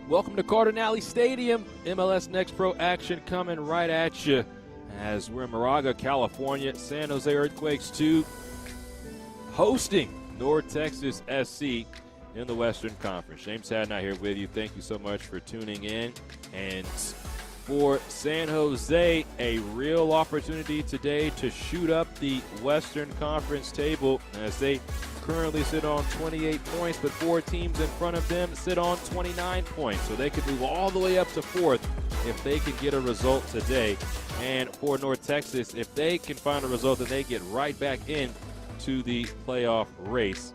Welcome to Cardinale Stadium. MLS Next Pro action coming right at you as we're in Moraga, California. San Jose Earthquakes 2 hosting North Texas SC in the Western Conference. James Hadnot here with you. Thank you so much for tuning in. And for San Jose, a real opportunity today to shoot up the Western Conference table as they currently sit on 28 points, but 4 teams in front of them sit on 29 points. So they could move all the way up to 4th if they could get a result today. And for North Texas, if they can find a result, then they get right back in to the playoff race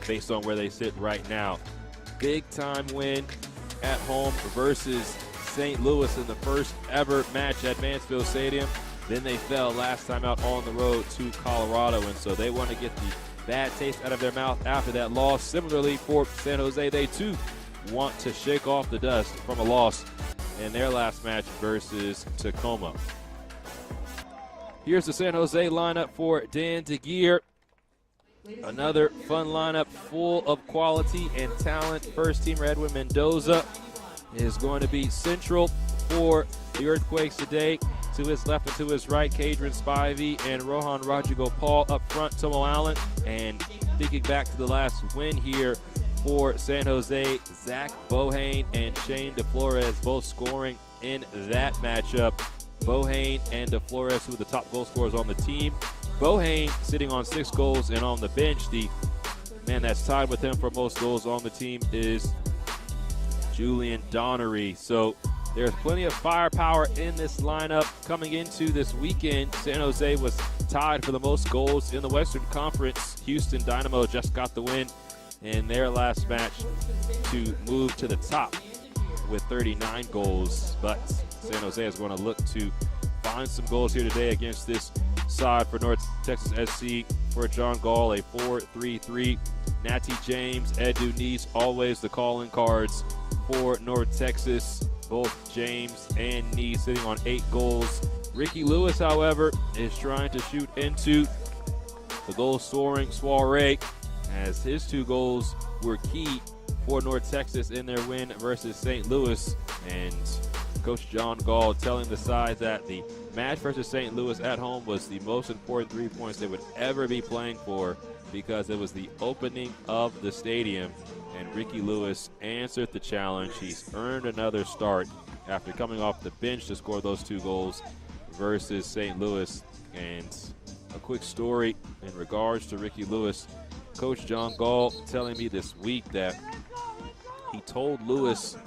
based on where they sit right now. Big time win at home versus St. Louis in the first ever match at Mansfield Stadium. Then they fell last time out on the road to Colorado, and so they want to get the bad taste out of their mouth after that loss. Similarly for San Jose, they too want to shake off the dust from a loss in their last match versus Tacoma. Here's the San Jose lineup for Dan DeGeer. Another fun lineup full of quality and talent. First teamer Edwin Mendoza is going to be central for the Earthquakes today. To his left and to his right, Kadron Spivey and Rohan Rodrigo-Paul up front, Tomo Allen. And thinking back to the last win here for San Jose, Zach Bohane and Shane DeFlores both scoring in that matchup. Bohane and DeFlores, who are the top goal scorers on the team. Bohane sitting on 6 goals, and on the bench, the man that's tied with him for most goals on the team is Julian Donnery. So there's plenty of firepower in this lineup coming into this weekend. San Jose was tied for the most goals in the Western Conference. Houston Dynamo just got the win in their last match to move to the top with 39 goals. But San Jose is going to look to find some goals here today against this side for North Texas SC. For John Gall, a 4-3-3. Natty James, Edu Neese, always the calling cards for North Texas. Both James and Neese sitting on 8 goals. Ricky Lewis, however, is trying to shoot into the goal-scoring soiree as his 2 goals were key for North Texas in their win versus St. Louis. And Coach John Gall telling the side that the match versus St. Louis at home was the most important 3 points they would ever be playing for because it was the opening of the stadium. And Ricky Lewis answered the challenge. He's earned another start after coming off the bench to score those 2 goals versus St. Louis. And a quick story in regards to Ricky Lewis. Coach John Gall telling me this week that he told Lewis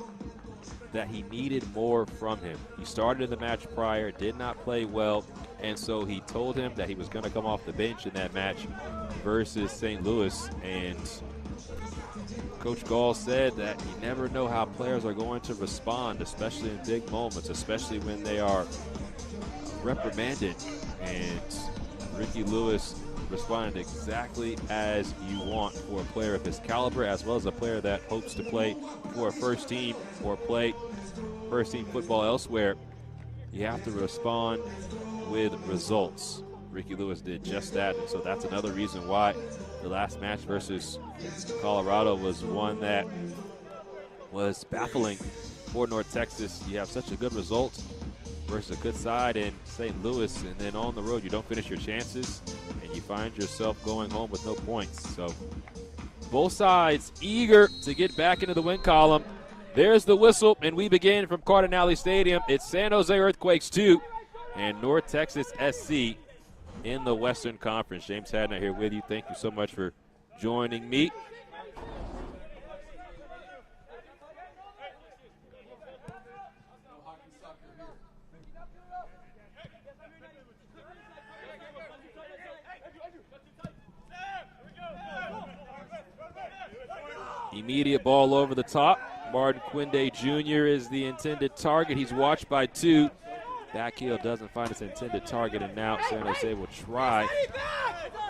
that he needed more from him. He started in the match prior, did not play well, and so he told him that he was going to come off the bench in that match versus St. Louis. And Coach Gall said that you never know how players are going to respond, especially in big moments, especially when they are reprimanded. And Ricky Lewis responded exactly as you want for a player of his caliber, as well as a player that hopes to play for a first team or play first team football elsewhere. You have to respond with results. Ricky Lewis did just that, and so that's another reason why the last match versus Colorado was one that was baffling for North Texas. You have such a good result versus a good side in St. Louis, and then on the road you don't finish your chances, and you find yourself going home with no points. So both sides eager to get back into the win column. There's the whistle, and we begin from Cardinale Stadium. It's San Jose Earthquakes 2 and North Texas SC in the Western Conference. James Hadnot here with you. Thank you so much for joining me. Immediate ball over the top. Martin Quinde Jr. is the intended target. He's watched by 2. Backheel doesn't find its intended target, and now San Jose will try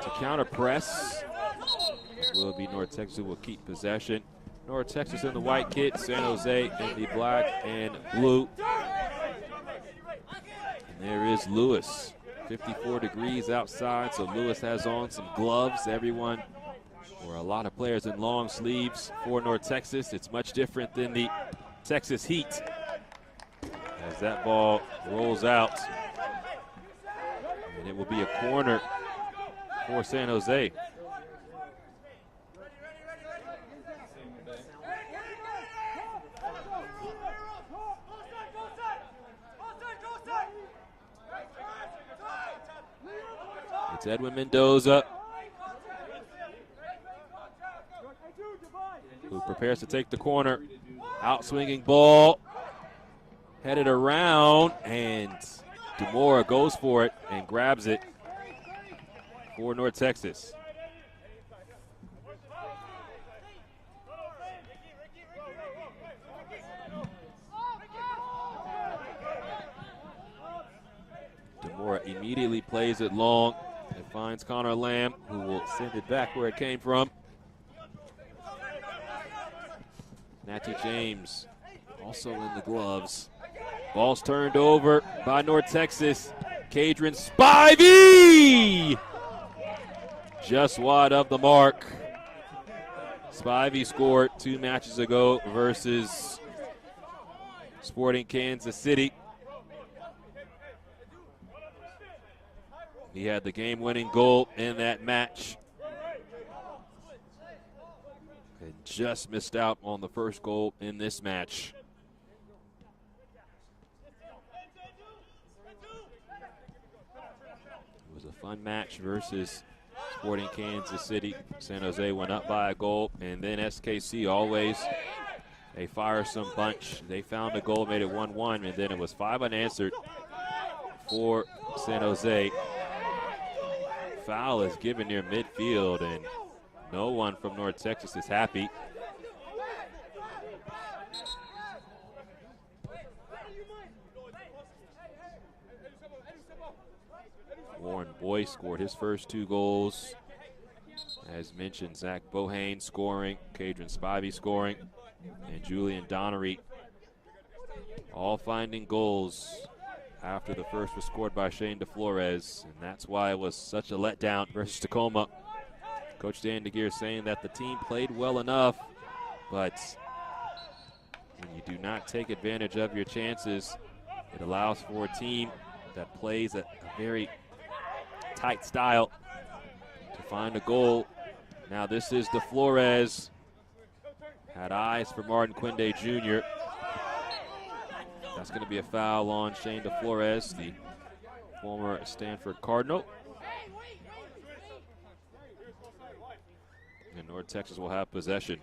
to counter press. This will be North Texas who will keep possession. North Texas in the white kit, San Jose in the black and blue. And there is Lewis. 54 degrees outside, so Lewis has on some gloves. Everyone, For a lot of players in long sleeves for North Texas, it's much different than the Texas Heat. As that ball rolls out, and it will be a corner for San Jose. It's Edwin Mendoza, who prepares to take the corner. Outswinging ball, headed around, and DeMora goes for it and grabs it for North Texas. DeMora immediately plays it long and finds Connor Lamb, who will send it back where it came from. Natty James also in the gloves. Ball's turned over by North Texas. Cadron Spivey! Just wide of the mark. Spivey scored 2 matches ago versus Sporting Kansas City. He had the game-winning goal in that match. And just missed out on the first goal in this match. It was a fun match versus Sporting Kansas City. San Jose went up by a goal, and then SKC, always a firesome bunch. They found a goal, made it 1-1, and then it was 5 unanswered for San Jose. Foul is given near midfield, and no one from North Texas is happy. Warren Boyce scored his first 2 goals. As mentioned, Zach Bohane scoring, Cadron Spivey scoring, and Julian Donnery all finding goals after the first was scored by Shane DeFlores, and that's why it was such a letdown versus Tacoma. Coach Dan DeGeer saying that the team played well enough, but when you do not take advantage of your chances, it allows for a team that plays a very tight style to find a goal. Now this is DeFlores. Had eyes for Martin Quinde Jr. That's going to be a foul on Shane DeFlores, the former Stanford Cardinal. And North Texas will have possession.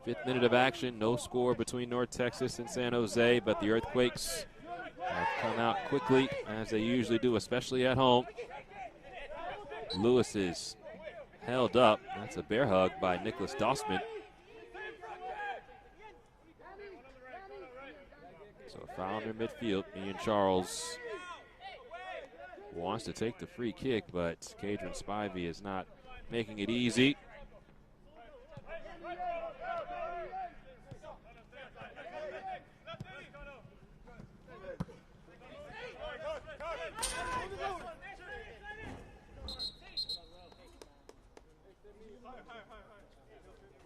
Fifth minute of action, no score between North Texas and San Jose, but the Earthquakes have come out quickly, as they usually do, especially at home. Lewis is held up. That's a bear hug by Nicholas Dossman. So a foul in midfield. Ian Charles wants to take the free kick, but Cadron Spivey is not making it easy.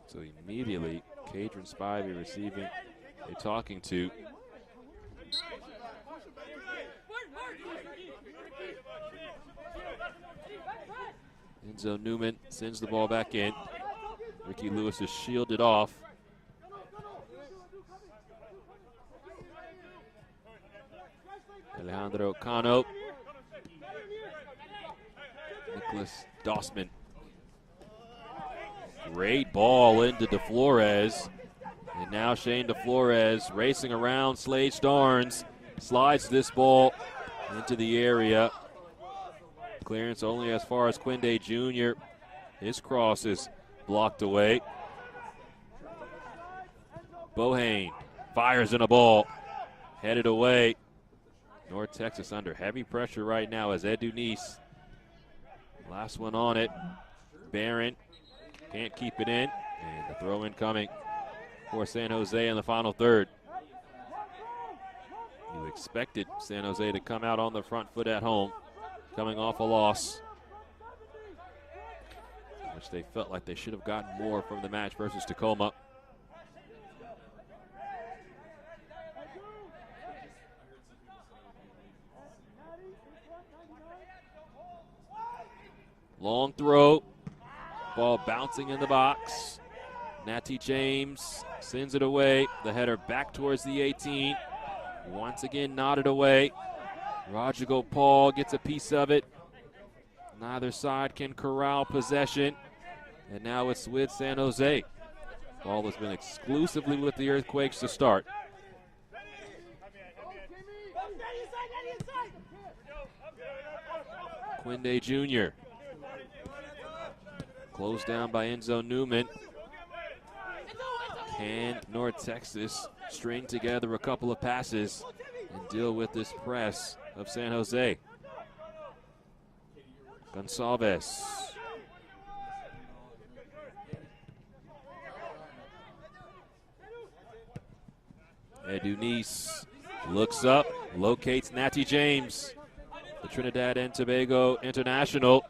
So immediately, Cadron Spivey receiving a talking to. Enzo Newman sends the ball back in. Ricky Lewis is shielded off. Alejandro Cano. Nicholas Dossman. Great ball into DeFlores. And now Shane DeFlores racing around Slade Starnes. Slides this ball into the area. Clearance only as far as Quinde Jr. His cross is blocked away. Bohane fires in a ball. Headed away. North Texas under heavy pressure right now as Ed Dunice. Last one on it. Barron can't keep it in. And the throw in coming for San Jose in the final third. You expected San Jose to come out on the front foot at home, coming off a loss, which they felt like they should have gotten more from the match versus Tacoma. Long throw, ball bouncing in the box. Natty James sends it away. The header back towards the 18. Once again nodded away. Rodrigo Paul gets a piece of it. Neither side can corral possession. And now it's with San Jose. Ball has been exclusively with the Earthquakes to start. Quinde Jr. Closed down by Enzo Newman. Can North Texas string together a couple of passes and deal with this press of San Jose? Gonçalves. Edunis looks up, locates Natty James, the Trinidad and Tobago international.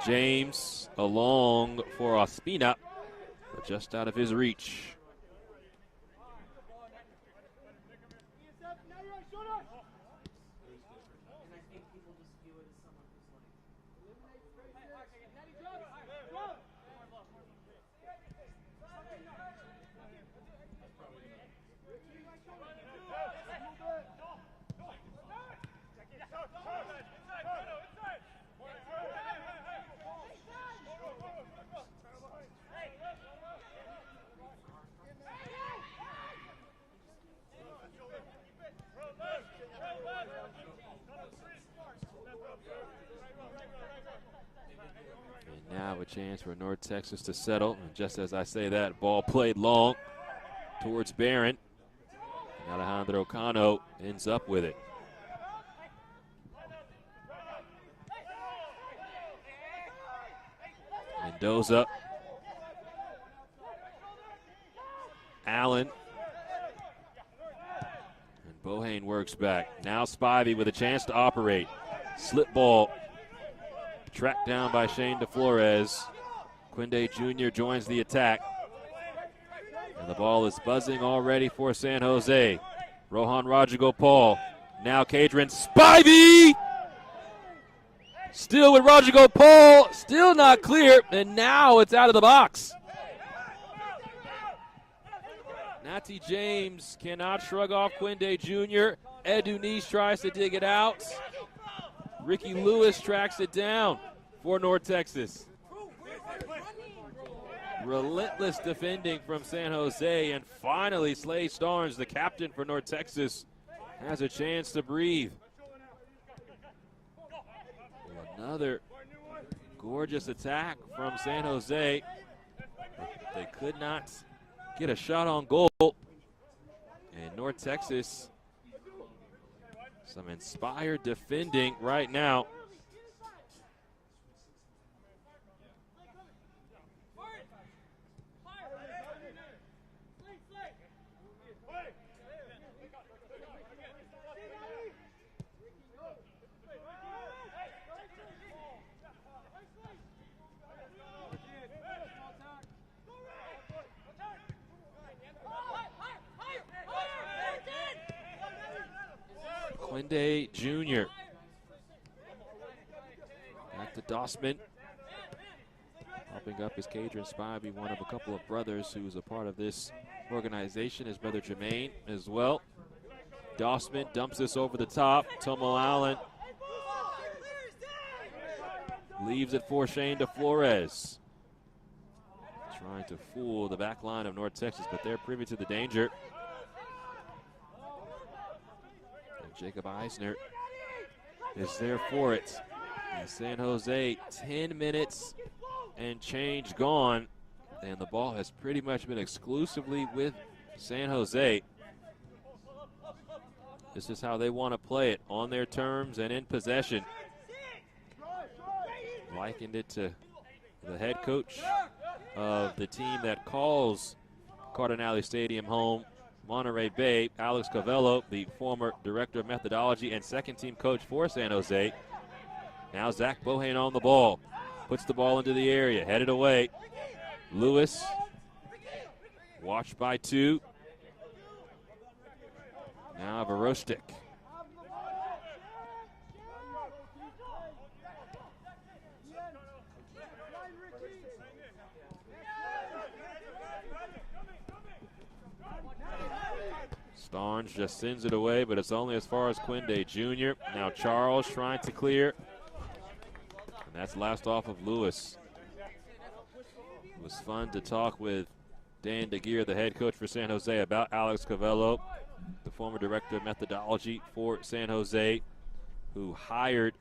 James along for Ospina, but just out of his reach. Now a chance for North Texas to settle. And just as I say that, ball played long towards Barron. Alejandro Cano ends up with it. Mendoza. Allen. And Bohane works back. Now Spivey with a chance to operate. Slip ball. Tracked down by Shane DeFlores. Quinde Jr. joins the attack. And the ball is buzzing already for San Jose. Rohan Rodrigo Paul. Now Cadron Spivey! Still with Rodrigo Paul. Still not clear. And now it's out of the box. Natty James cannot shrug off Quinde Jr. Edunis tries to dig it out. Ricky Lewis tracks it down for North Texas. Relentless defending from San Jose, and finally Slade Starnes, the captain for North Texas, has a chance to breathe. Another gorgeous attack from San Jose. They could not get a shot on goal. And North Texas, some inspired defending right now. Quinde Jr. Back to Dossman. Helping up is Cadron Spivey, one of a couple of brothers who's a part of this organization. His brother Jermaine as well. Dossman dumps this over the top. Tomo Allen leaves it for Shane DeFlores. Trying to fool the back line of North Texas, but they're privy to the danger. Jacob Eisner is there for it. And San Jose, 10 minutes and change gone. And the ball has pretty much been exclusively with San Jose. This is how they want to play it, on their terms and in possession. Likened it to the head coach of the team that calls Cardinale Stadium home, Monterey Bay, Alex Covello, the former director of methodology and second-team coach for San Jose. Now Zach Bohane on the ball. Puts the ball into the area, headed away. Lewis, watched by two. Now Vorostic. Starnes just sends it away, but it's only as far as Quinde Jr. Now Charles trying to clear. And that's last off of Lewis. It was fun to talk with Dan DeGeer, the head coach for San Jose, about Alex Covello, the former director of methodology for San Jose, who hired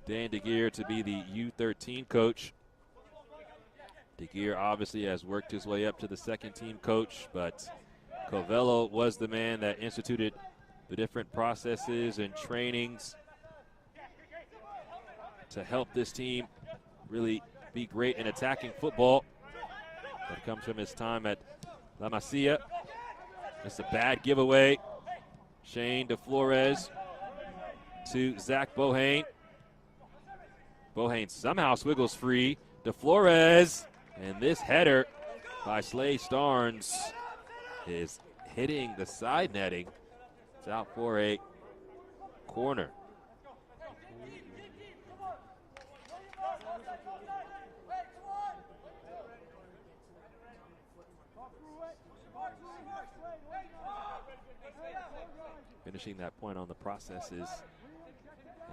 Dan DeGeer to be the U13 coach. DeGeer obviously has worked his way up to the second-team coach, but Covello was the man that instituted the different processes and trainings to help this team really be great in attacking football. That comes from his time at La Masia. It's a bad giveaway. Shane DeFlores to Zach Bohane. Bohane somehow swiggles free. DeFlores, and this header by Slade Starnes is hitting the side netting. It's out for a corner. Finishing that point on the processes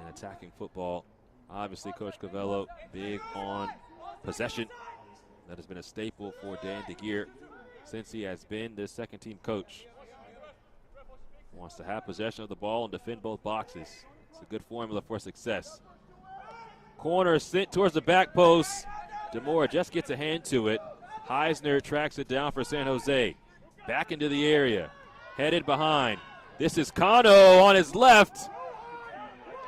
and attacking football. Obviously, Coach Covello big on possession. That has been a staple for Dan DeGeer since he has been the second-team coach. Wants to have possession of the ball and defend both boxes. It's a good formula for success. Corner sent towards the back post. DeMora just gets a hand to it. Heisner tracks it down for San Jose. Back into the area. Headed behind. This is Cano on his left.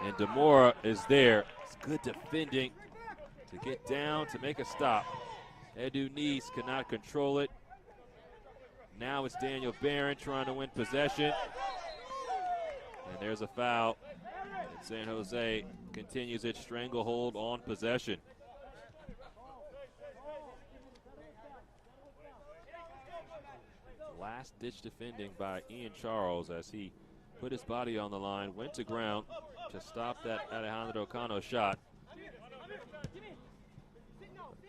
And DeMora is there. It's good defending to get down to make a stop. Edu Nice could not control it. Now it's Daniel Barron trying to win possession. And there's a foul. And San Jose continues its stranglehold on possession. Last-ditch defending by Ian Charles as he put his body on the line, went to ground to stop that Alejandro Cano shot. But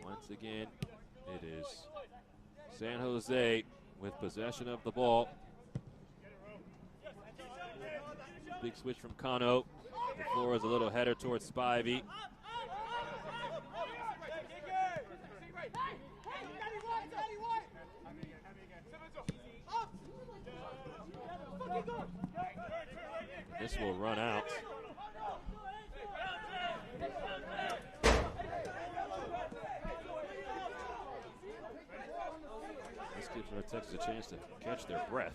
once again, it is San Jose with possession of the ball. Big switch from Cano. The floor is a little header towards Spivey. This will run out. This gives North Texas a chance to catch their breath.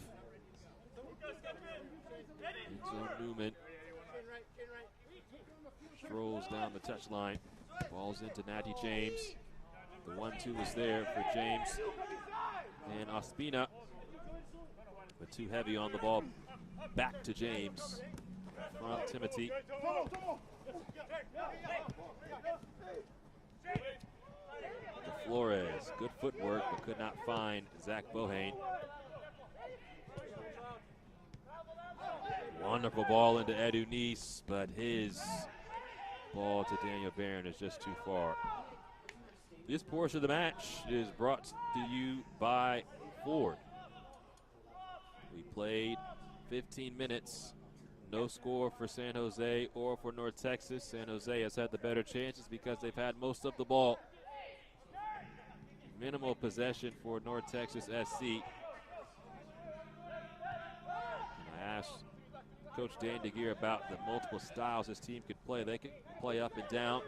Enzo Newman strolls down the touchline. Ball's into Natty James. The 1-2 is there for James and Ospina, but too heavy on the ball. Back to James from Timothy. Flores, good footwork, but could not find Zach Bohane. Wonderful ball into Edu Nice, but his ball to Daniel Barron is just too far. This portion of the match is brought to you by Ford. We played 15 minutes. No score for San Jose or for North Texas. San Jose has had the better chances because they've had most of the ball. Minimal possession for North Texas SC. I asked Coach Dan DeGeer about the multiple styles this team could play. They could play up and down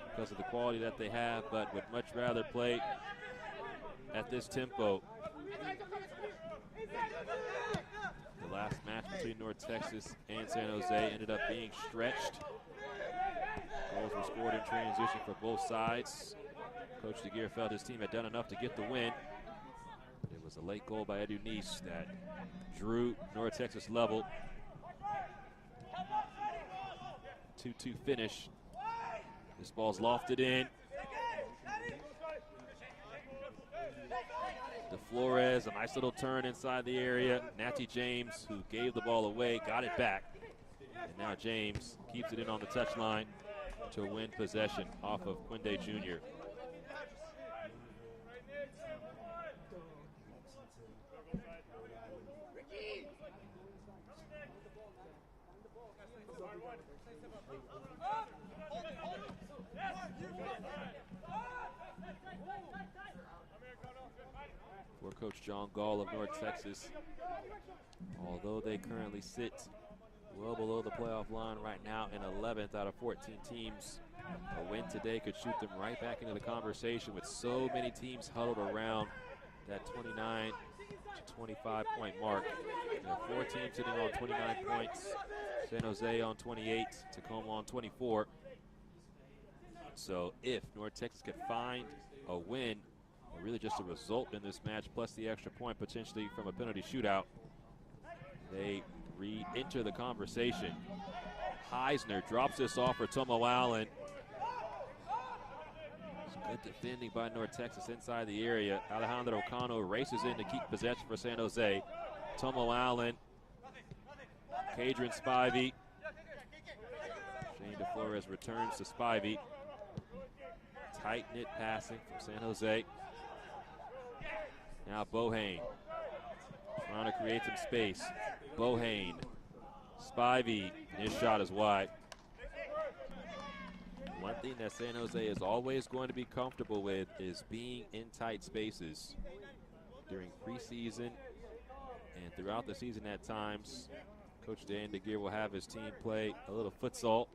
because of the quality that they have, but would much rather play at this tempo. The last match between North Texas and San Jose ended up being stretched. Goals were scored in transition for both sides. Coach DeGeer felt his team had done enough to get the win. It was a late goal by Edu Nice that drew North Texas level. 2-2 finish. This ball's lofted in. DeFlores, a nice little turn inside the area. Natty James, who gave the ball away, got it back. And now James keeps it in on the touchline to win possession off of Quinde Jr. For Coach John Gall of North Texas, although they currently sit well below the playoff line right now in 11th out of 14 teams, a win today could shoot them right back into the conversation with so many teams huddled around that 29 to 25 point mark. There are 4 teams sitting on 29 points, San Jose on 28, Tacoma on 24. So if North Texas could find a win, or really just a result in this match, plus the extra point potentially from a penalty shootout, they re-enter the conversation. Heisner drops this off for Tomo Allen. Good defending by North Texas inside the area. Alejandro Cano races in to keep possession for San Jose. Tomo Allen, Cadron Spivey. Shane DeFlores returns to Spivey. Tight-knit passing from San Jose. Now Bohane trying to create some space. Bohane, Spivey, and his shot is wide. One thing that San Jose is always going to be comfortable with is being in tight spaces during preseason and throughout the season at times. Coach Dan DeGeer will have his team play a little futsal.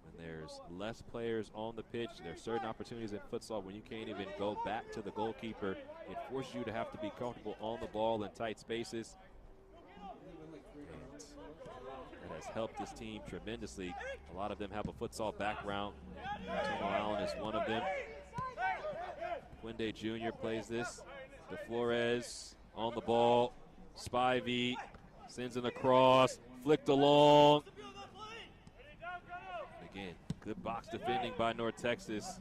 When there's less players on the pitch, there's certain opportunities in futsal when you can't even go back to the goalkeeper. It forces you to have to be comfortable on the ball in tight spaces. And that has helped this team tremendously. A lot of them have a futsal background. Tomo Allen is one of them. Quinde Jr. plays this. DeFlores on the ball. Spivey sends in the cross, flicked along. Again, good box defending by North Texas.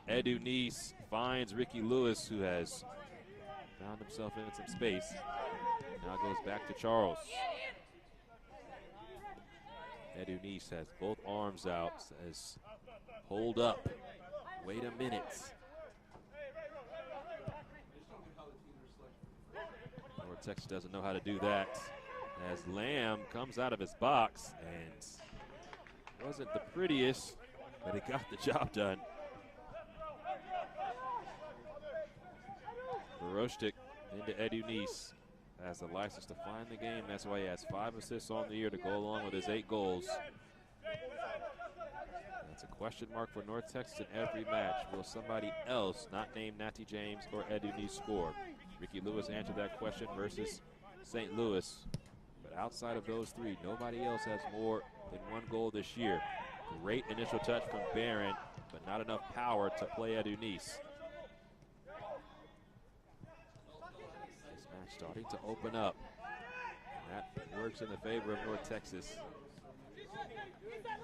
Edu Nice finds Ricky Lewis, who has found himself in some space. Now goes back to Charles. Edu Nice has both arms out, says, hold up, wait a minute. North Texas doesn't know how to do that, as Lamb comes out of his box and wasn't the prettiest, but it got the job done. Baroshtik into Edu Nice has the license to find the game. That's why he has 5 assists on the year to go along with his 8 goals. That's a question mark for North Texas in every match. Will somebody else not named Natty James or Edu Nice score? Ricky Lewis answered that question versus St. Louis. But outside of those 3, nobody else has more than 1 goal this year. Great initial touch from Barron, but not enough power to play Edu Nice. This match starting to open up. And that works in the favor of North Texas.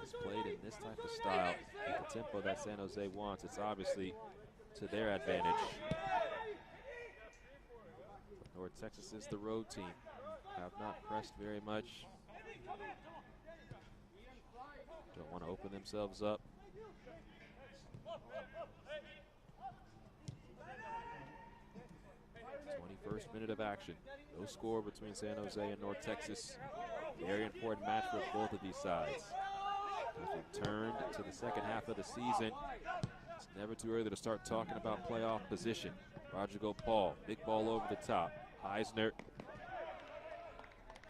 It's played in this type of style, with the tempo that San Jose wants. It's obviously to their advantage. North Texas is the road team. Have not pressed very much. Don't want to open themselves up. 21st minute of action. No score between San Jose and North Texas. Very important match for both of these sides. As we've turned to the second half of the season, it's never too early to start talking about playoff position. Roger Gopal, big ball over the top. Heisner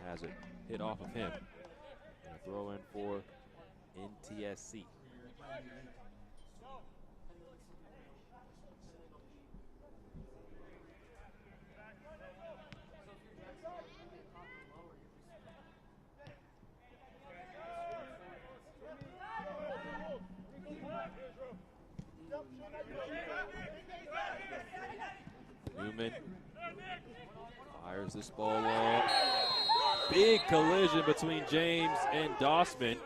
has it hit off of him. And a throw in for NTSC. Newman fires this ball long. Big collision between James and Dossman.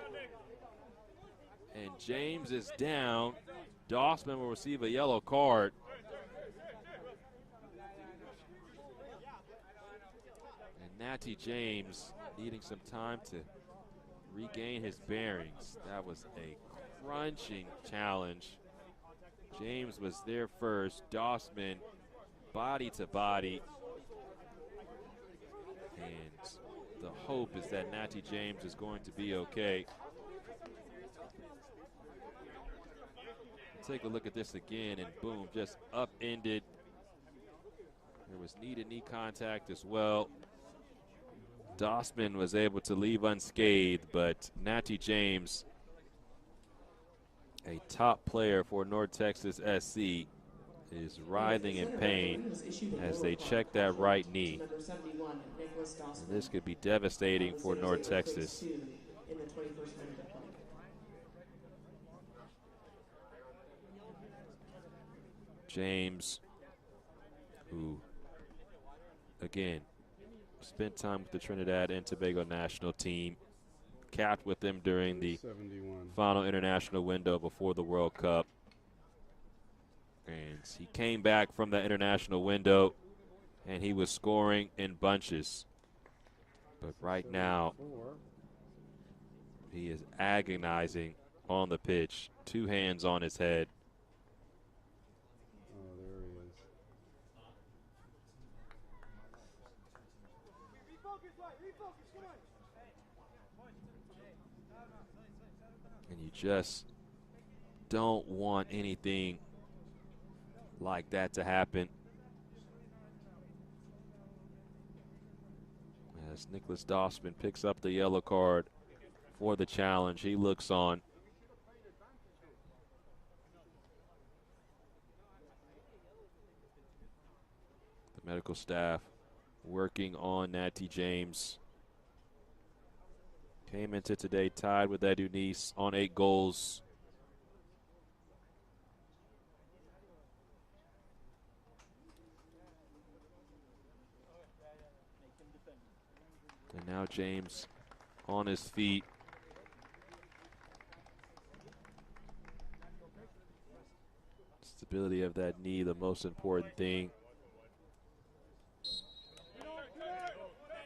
And James is down. Dossman will receive a yellow card. And Natty James needing some time to regain his bearings. That was a crunching challenge. James was there first. Dossman body to body. And the hope is that Natty James is going to be okay. Take a look at this again, and boom, just upended. There was knee-to-knee contact as well. Dossman was able to leave unscathed, but Natty James, a top player for North Texas SC, is writhing in pain as they check that right knee. And this could be devastating for North Texas. James, who, again, spent time with the Trinidad and Tobago national team, capped with them during the 71. final international window before the World Cup. And he came back from that international window, and he was scoring in bunches. But right now, he is agonizing on the pitch, 2 hands on his head. And you just don't want anything like that to happen. As Nicholas Dossman picks up the yellow card for the challenge, he looks on. The medical staff working on Natty James. Came into today tied with Edu on 8 goals. And now James on his feet. Stability of that knee, the most important thing.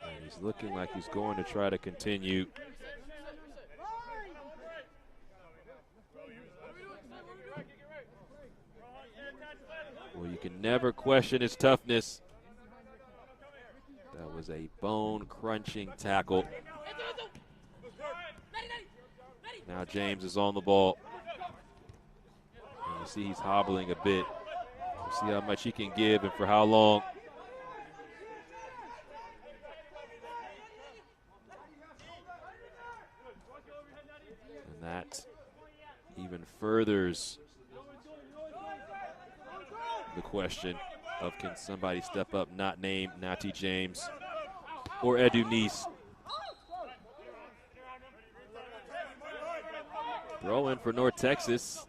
And he's looking like he's going to try to continue. Well, you can never question his toughness. That was a bone-crunching tackle. Now James is on the ball. And you see he's hobbling a bit. We'll see how much he can give and for how long. And that even furthers the question of can somebody step up not named Natty James or Edu Nice. Throw in for North Texas.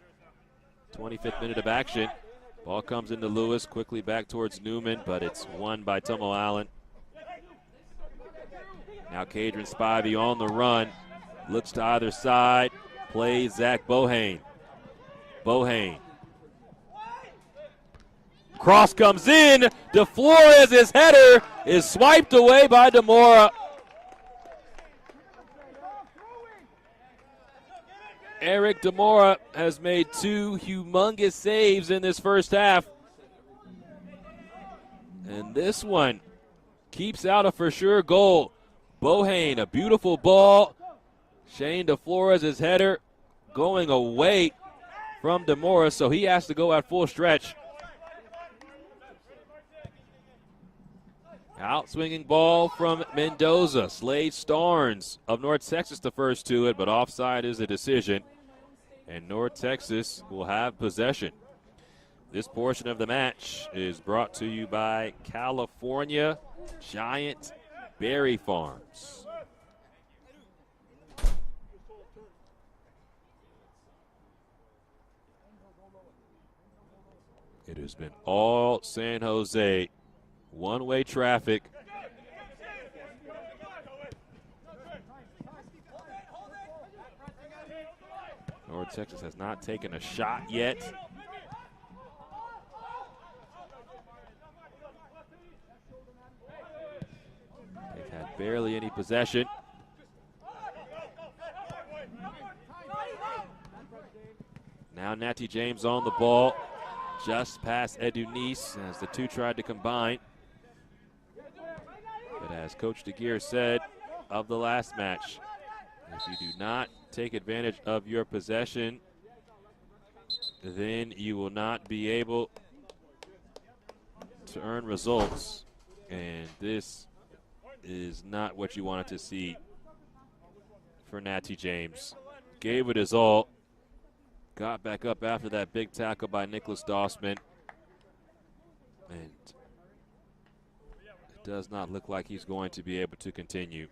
25th minute of action. Ball comes into Lewis, quickly back towards Newman, but it's won by Tomo Allen. Now Cadron Spivey on the run. Looks to either side. Plays Zach Bohane. Bohane. Cross comes in. De Flores' header is swiped away by Demora. Eric Demora has made 2 humongous saves in this first half. And this one keeps out a for sure goal. Bohane, a beautiful ball. Shane De Flores' header going away from Demora, so he has to go at full stretch. Out-swinging ball from Mendoza. Slade Starnes of North Texas the first to it, but offside is a decision. And North Texas will have possession. This portion of the match is brought to you by California Giant Berry Farms. It has been all San Jose One-way traffic. North Texas has not taken a shot yet. They've had barely any possession. Now Natty James on the ball, just past Edunice as the two tried to combine. But as Coach DeGear said of the last match, if you do not take advantage of your possession, then you will not be able to earn results. And this is not what you wanted to see for Natty James. Gave it his all. Got back up after that big tackle by Nicholas Dossman. And it does not look like he's going to be able to continue.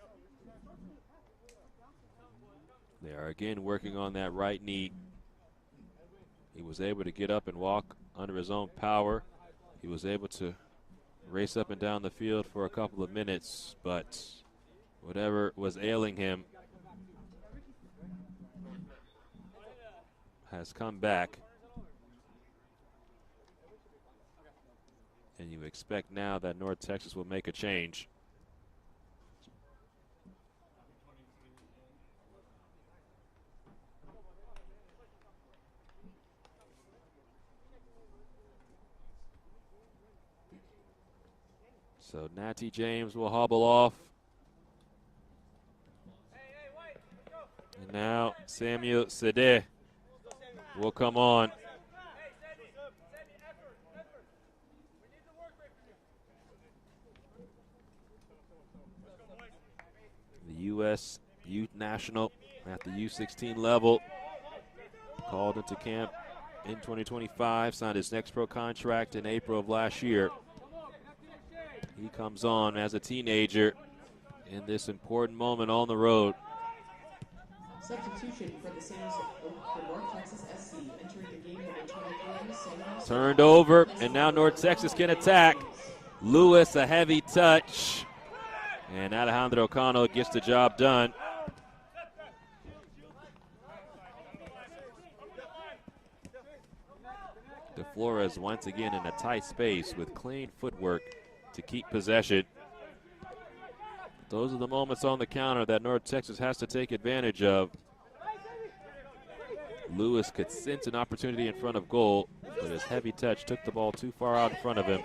They are again working on that right knee. He was able to get up and walk under his own power. He was able to race up and down the field for a couple of minutes, but whatever was ailing him has come back. And you expect now that North Texas will make a change. So Natty James will hobble off. And now Samuel Sede will come on. The U.S. Youth National at the U16 level, called into camp in 2025, signed his next pro contract in April of last year. He comes on as a teenager in this important moment on the road. Substitution for the Saints for North Texas SC, entering the game number 23. Turned over, and now North Texas can attack. Lewis, a heavy touch, and Alejandro Cano gets the job done. De Flores once again in a tight space with clean footwork to keep possession. Those are the moments on the counter that North Texas has to take advantage of. Lewis could sense an opportunity in front of goal, but his heavy touch took the ball too far out in front of him.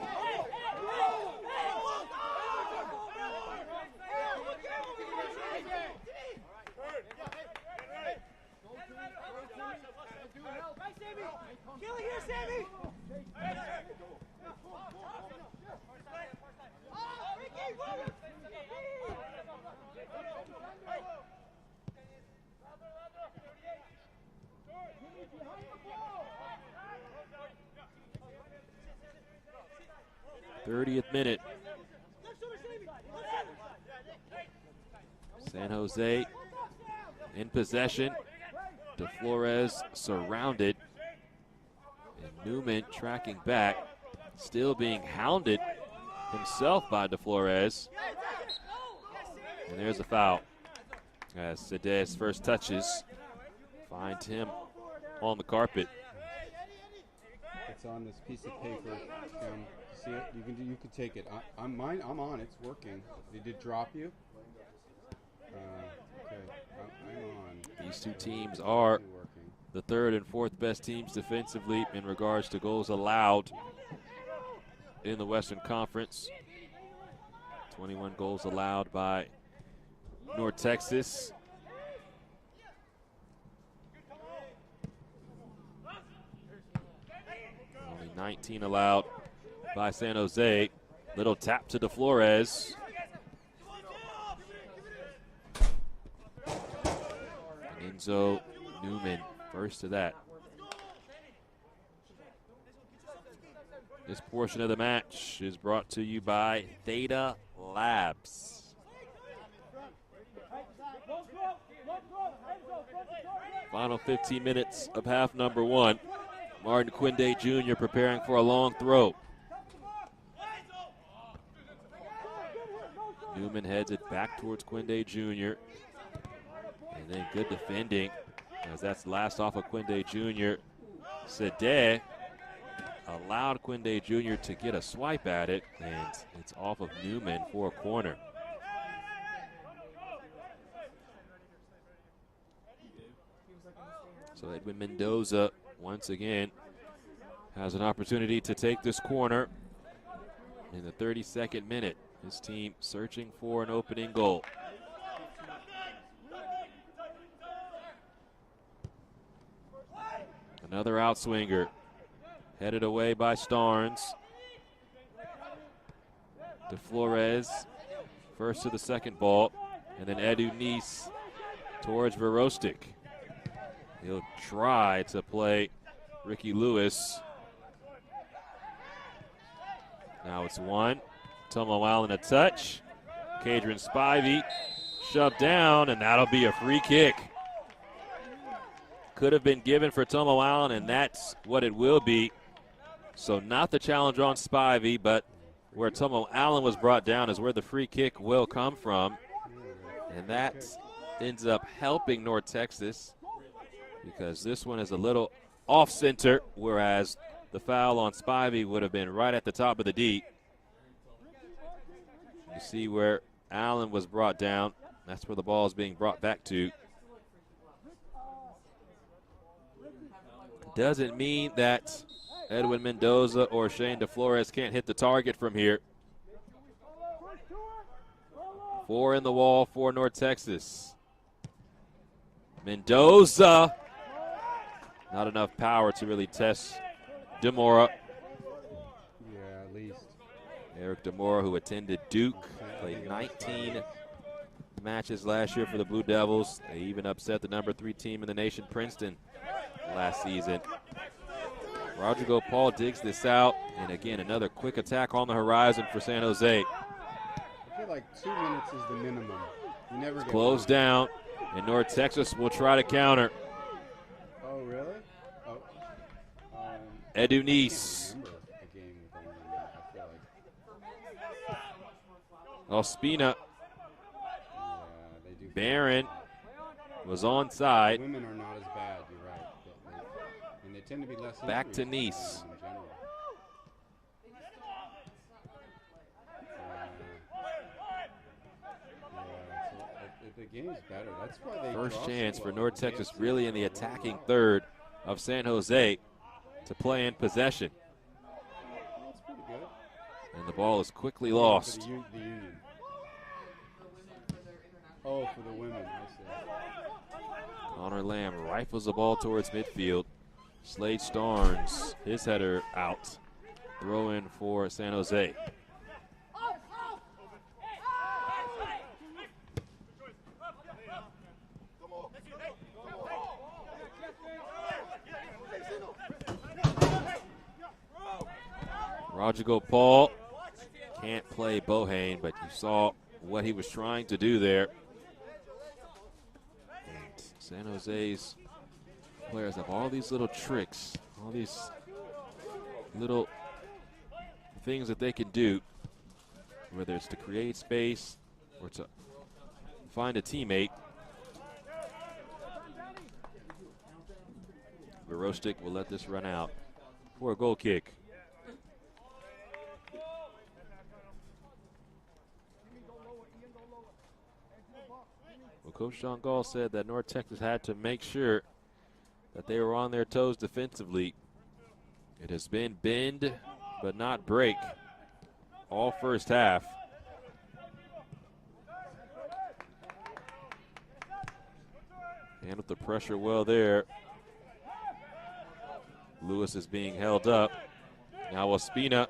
Minute. San Jose in possession. De Flores surrounded. And Newman tracking back, still being hounded himself by De Flores. And there's a foul as Sede's first touches find him on the carpet. It's on this piece of paper. See it? You can take it. I'm on. It's working. They did drop you. Okay. I'm on. These two teams are the third and fourth best teams defensively in regards to goals allowed in the Western Conference. 21 goals allowed by North Texas. Only 19 allowed by San Jose. Little tap to De Flores. And Enzo Newman first to that. This portion of the match is brought to you by Theta Labs. Final 15 minutes of half number one. Martin Quinde Jr. preparing for a long throw. Newman heads it back towards Quinde Jr. And then good defending, as that's last off of Quinde Jr. Sade allowed Quinde Jr. to get a swipe at it, and it's off of Newman for a corner. So Edwin Mendoza, once again, has an opportunity to take this corner in the 32nd minute. His team searching for an opening goal. Another outswinger, headed away by Starnes. De Flores, first to the second ball, and then Edu Nice towards Verostic. He'll try to play Ricky Lewis. Now it's one. Tomo Allen a touch. Kadrian Spivey shoved down, and that'll be a free kick. Could have been given for Tomo Allen, and that's what it will be. So not the challenge on Spivey, but where Tomo Allen was brought down is where the free kick will come from. And that ends up helping North Texas, because this one is a little off center, whereas the foul on Spivey would have been right at the top of the D. You see where Allen was brought down. That's where the ball is being brought back to. Doesn't mean that Edwin Mendoza or Shane De Flores can't hit the target from here. 4 in the wall for North Texas. Mendoza. Not enough power to really test Demora. Yeah, at least. Eric Demora, who attended Duke, played 19 matches last year for the Blue Devils. They even upset the number 3 team in the nation, Princeton, last season. Rodrigo Paul digs this out, and again, another quick attack on the horizon for San Jose. I feel like 2 minutes is the minimum. You never get Closed down, and North Texas will try to counter. Oh, really? Oh. Edu Nice. I can't remember a game with only a minute. I feel like. Ospina. Yeah, they do. Barron was onside. Women are not as bad, you're right. And they tend to be less Back to injuries, Nice. in general. The game's better. That's why they First draw chance so for well. North Texas really in the attacking third of San Jose to play in possession. That's pretty good. And the ball is quickly For lost. the union. Oh, for the women, I see. Connor Lamb rifles the ball towards midfield. Slade Starnes, his header out. Throw in for San Jose. Rodrigo Paul can't play Bohane, but you saw what he was trying to do there. And San Jose's players have all these little tricks, all these little things that they can do, whether it's to create space or to find a teammate. Verostic will let this run out for a goal kick. Well, Coach Sean Gall said that North Texas had to make sure that they were on their toes defensively. It has been bend but not break all first half. Handled the pressure well there. Lewis is being held up. Now Ospina.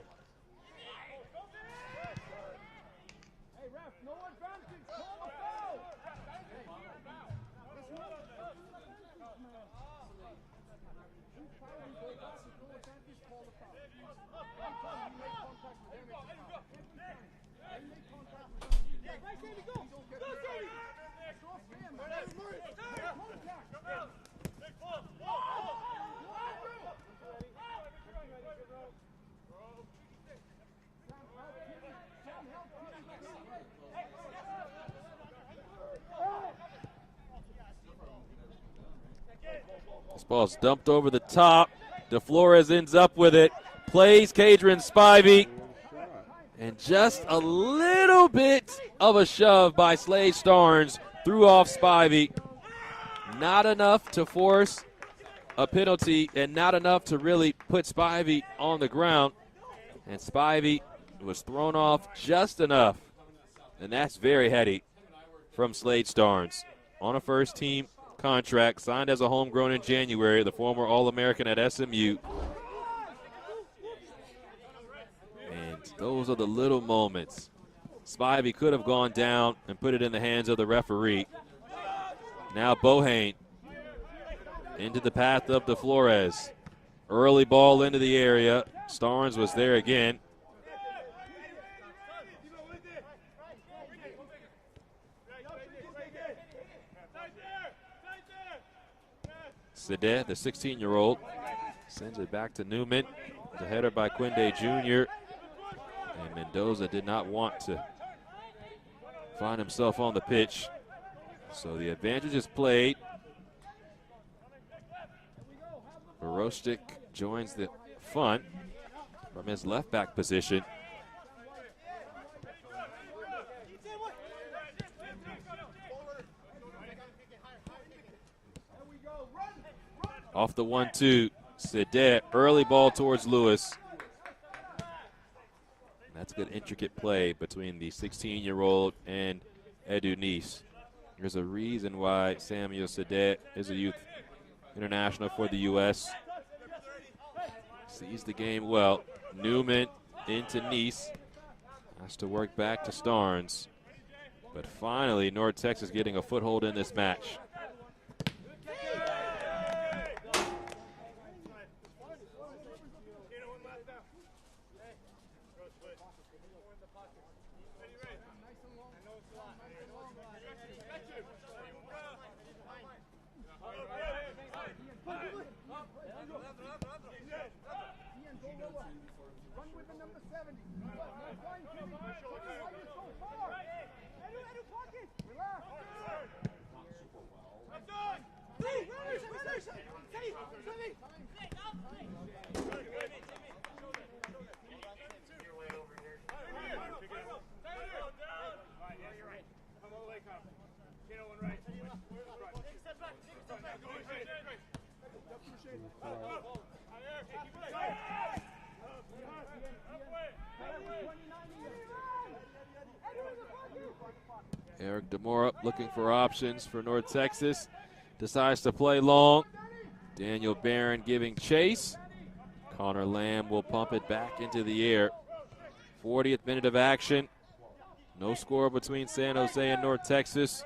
This ball's dumped over the top. DeFlores ends up with it. Plays Cadron Spivey. And just a little bit of a shove by Slade Starnes threw off Spivey. Not enough to force a penalty and not enough to really put Spivey on the ground. And Spivey was thrown off just enough. And that's very heady from Slade Starnes. On a first-team contract, signed as a homegrown in January, the former All-American at SMU. And those are the little moments. Spivey could have gone down and put it in the hands of the referee. Now Bohane into the path of DeFlores. Early ball into the area. Starnes was there again. Sede, the 16-year-old, sends it back to Newman. The header by Quinde Jr. And Mendoza did not want to find himself on the pitch. So the advantage is played. Borostic joins the fun from his left back position. Off the 1-2, Sede, early ball towards Lewis. That's good intricate play between the 16-year-old and Edu Nice. There's a reason why Samuel Sede is a youth international for the U.S. Sees the game well. Newman into Nice. Has to work back to Starnes. But finally, North Texas getting a foothold in this match. Eric DeMora looking for options for North Texas. Decides to play long. Daniel Barron giving chase. Connor Lamb will pump it back into the air. 40th minute of action. No score between San Jose and North Texas.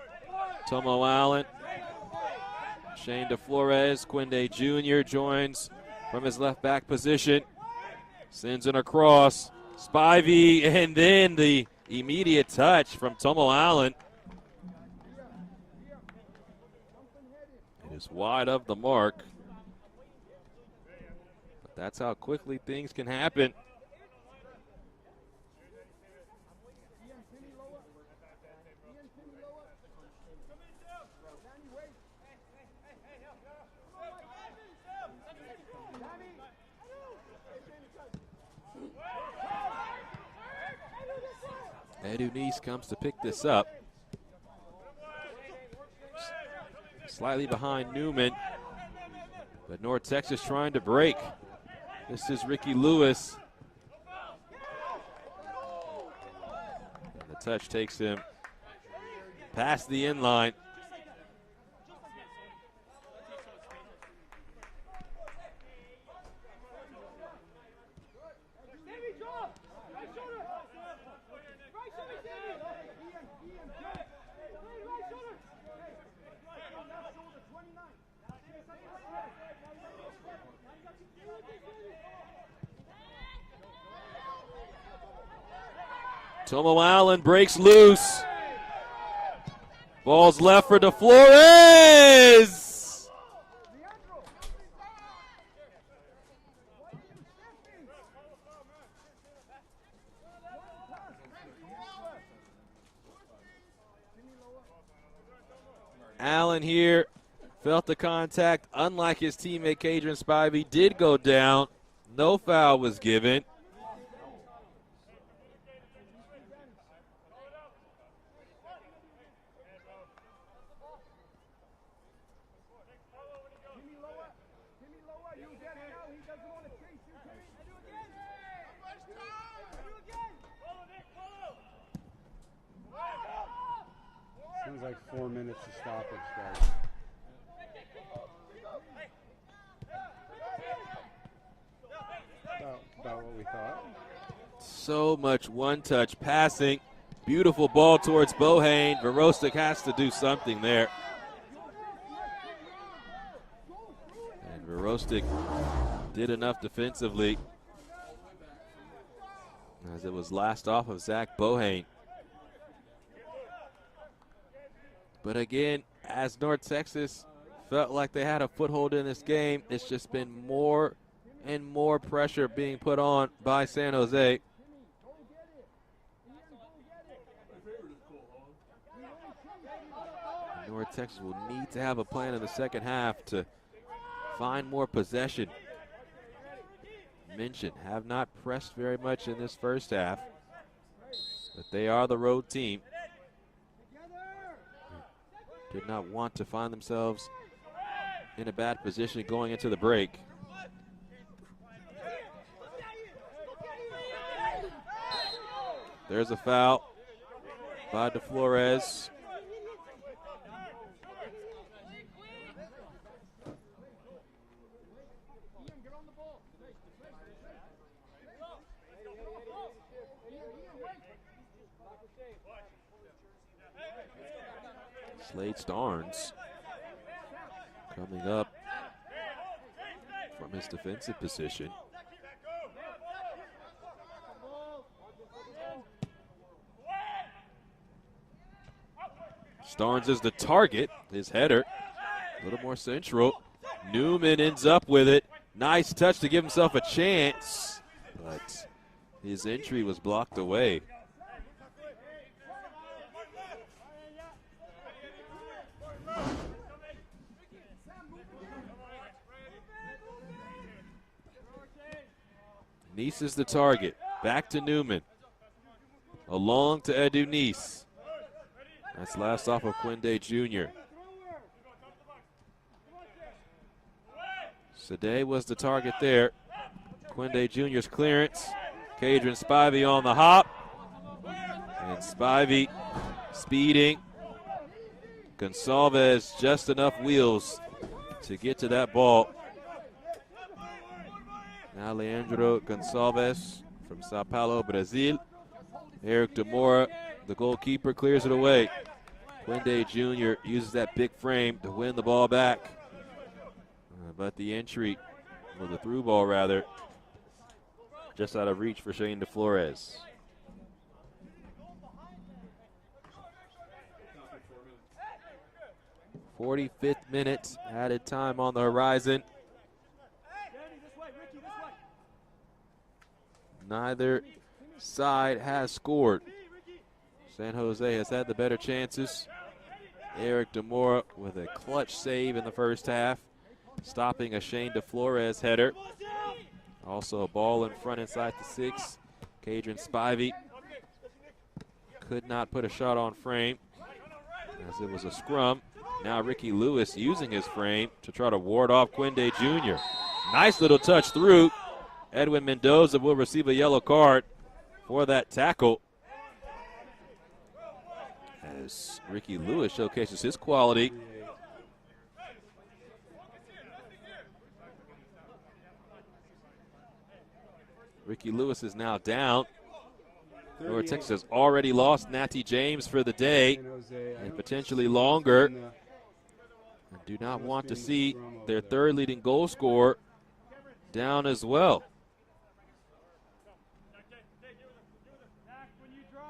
Tomo Allen. Shane DeFlores. Quinde Jr. joins from his left back position. Sends it across. Spivey, and then the immediate touch from Tomo Allen. It is wide of the mark. But that's how quickly things can happen. Edu Nice comes to pick this up. Slightly behind Newman, but North Texas trying to break. This is Ricky Lewis. And the touch takes him past the end line. Tomo Allen breaks loose. Ball's left for DeFlores. Allen here felt the contact. Unlike his teammate, Kadrian Spivey, did go down. No foul was given. Seems like 4 minutes to stoppage, guys. About what we thought. So much one-touch passing. Beautiful ball towards Bohane. Verostic has to do something there. And Verostic did enough defensively as it was last off of Zach Bohane. But again, as North Texas felt like they had a foothold in this game, it's just been more and more pressure being put on by San Jose. North Texas will need to have a plan in the second half to find more possession. Mentioned, have not pressed very much in this first half, but they are the road team. Did not want to find themselves in a bad position going into the break. There's a foul by DeFlores. Slade Starnes coming up from his defensive position. Starnes is the target. His header, a little more central. Newman ends up with it. Nice touch to give himself a chance, but his entry was blocked away. Nice is the target. Back to Newman. Along to Edu Nice. That's last off of Quinde Jr. Sade was the target there. Quinde Jr.'s clearance. Kadrian Spivey on the hop. And Spivey speeding. Gonsalves just enough wheels to get to that ball. Now Leandro Gonsalves from Sao Paulo, Brazil. Eric Demora, the goalkeeper, clears it away. Quinde Jr. uses that big frame to win the ball back. But the entry, or the through ball rather, just out of reach for Shane DeFlores. .45th minute, added time on the horizon. Neither side has scored. San Jose has had the better chances. Eric Demora with a clutch save in the first half, stopping a Shane DeFlores header. Also a ball in front inside the 6. Kadrian Spivey could not put a shot on frame as it was a scrum. Now Ricky Lewis using his frame to try to ward off Quinde Jr. Nice little touch through. Edwin Mendoza will receive a yellow card for that tackle, as Ricky Lewis showcases his quality. Ricky Lewis is now down. North Texas has already lost Natty James for the day and potentially longer. And do not want to see their third leading goal scorer down as well.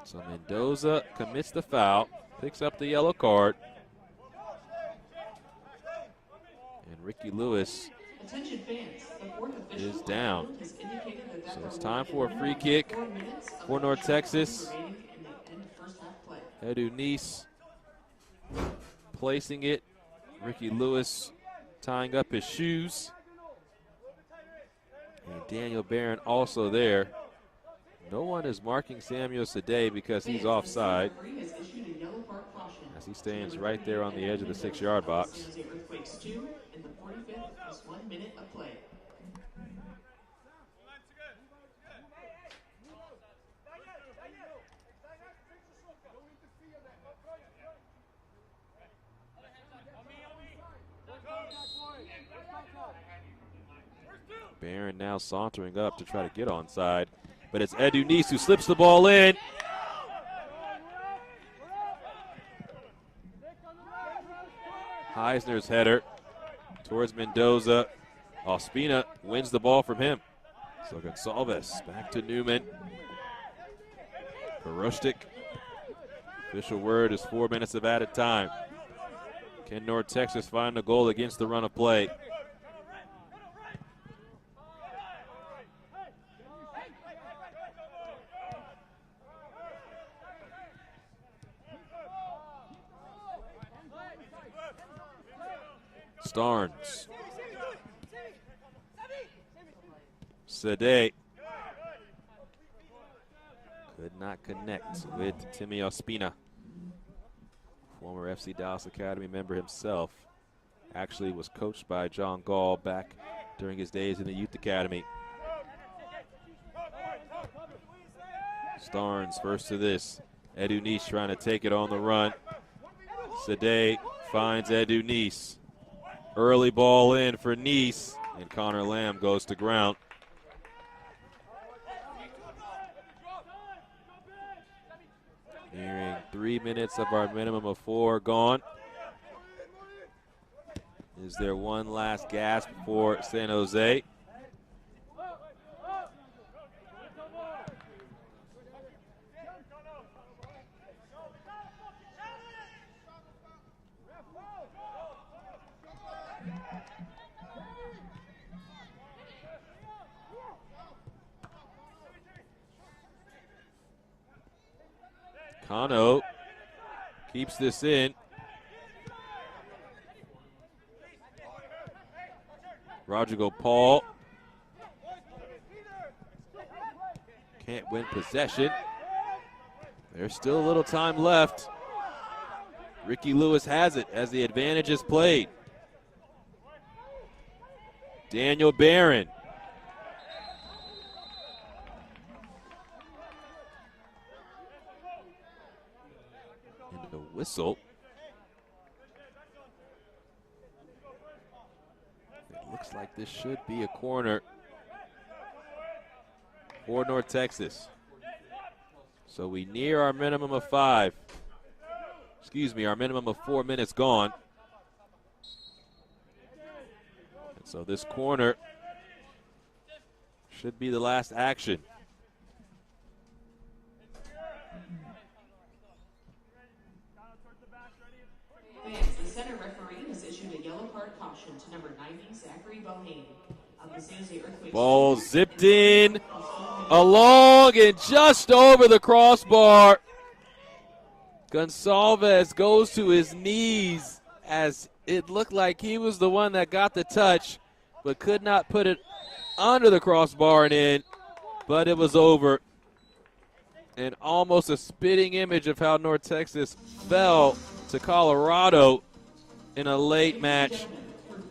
So Mendoza commits the foul, picks up the yellow card. And Ricky Lewis is down. So it's time for a free kick for North Texas. Edu Nice placing it Ricky Lewis tying up his shoes. And Daniel Barron also there. No one is marking Samuel Sadeh because he's offside, as he stands right there on the edge of the 6-yard box. Earthquakes 2 in the 45th plus 1 minute of play. Barron now sauntering up to try to get onside, but it's Edu Neese who slips the ball in. Heisner's header towards Mendoza. Ospina wins the ball from him. So Gonsalves back to Newman. Perushtik. Official word is 4 minutes of added time. Can North Texas find a goal against the run of play? Starnes. Sadeh could not connect with Timmy Ospina. Former FC Dallas Academy member himself. Actually was coached by John Gall back during his days in the Youth Academy. Starnes first to this. Edu Neese trying to take it on the run. Sadeh finds Edu Neese. Early ball in for Neese, and Connor Lamb goes to ground. Nearing 3 minutes of our minimum of 4 gone. Is there one last gasp for San Jose? Kano keeps this in. Rodrigo Paul can't win possession. There's still a little time left. Ricky Lewis has it as the advantage is played. Daniel Barron. Into the whistle. It looks like this should be a corner for North Texas. So we near our minimum of 5. Excuse me, our minimum of 4 minutes gone. And so this corner should be the last action. The center referee has issued a yellow card caution to number 90, Zachary Bohane. Of the San Jose Earthquakes. Ball zipped in, along and just over the crossbar. Gonsalves goes to his knees as it looked like he was the one that got the touch, but could not put it under the crossbar and in, but it was over. And almost a spitting image of how North Texas fell to Colorado in a late match.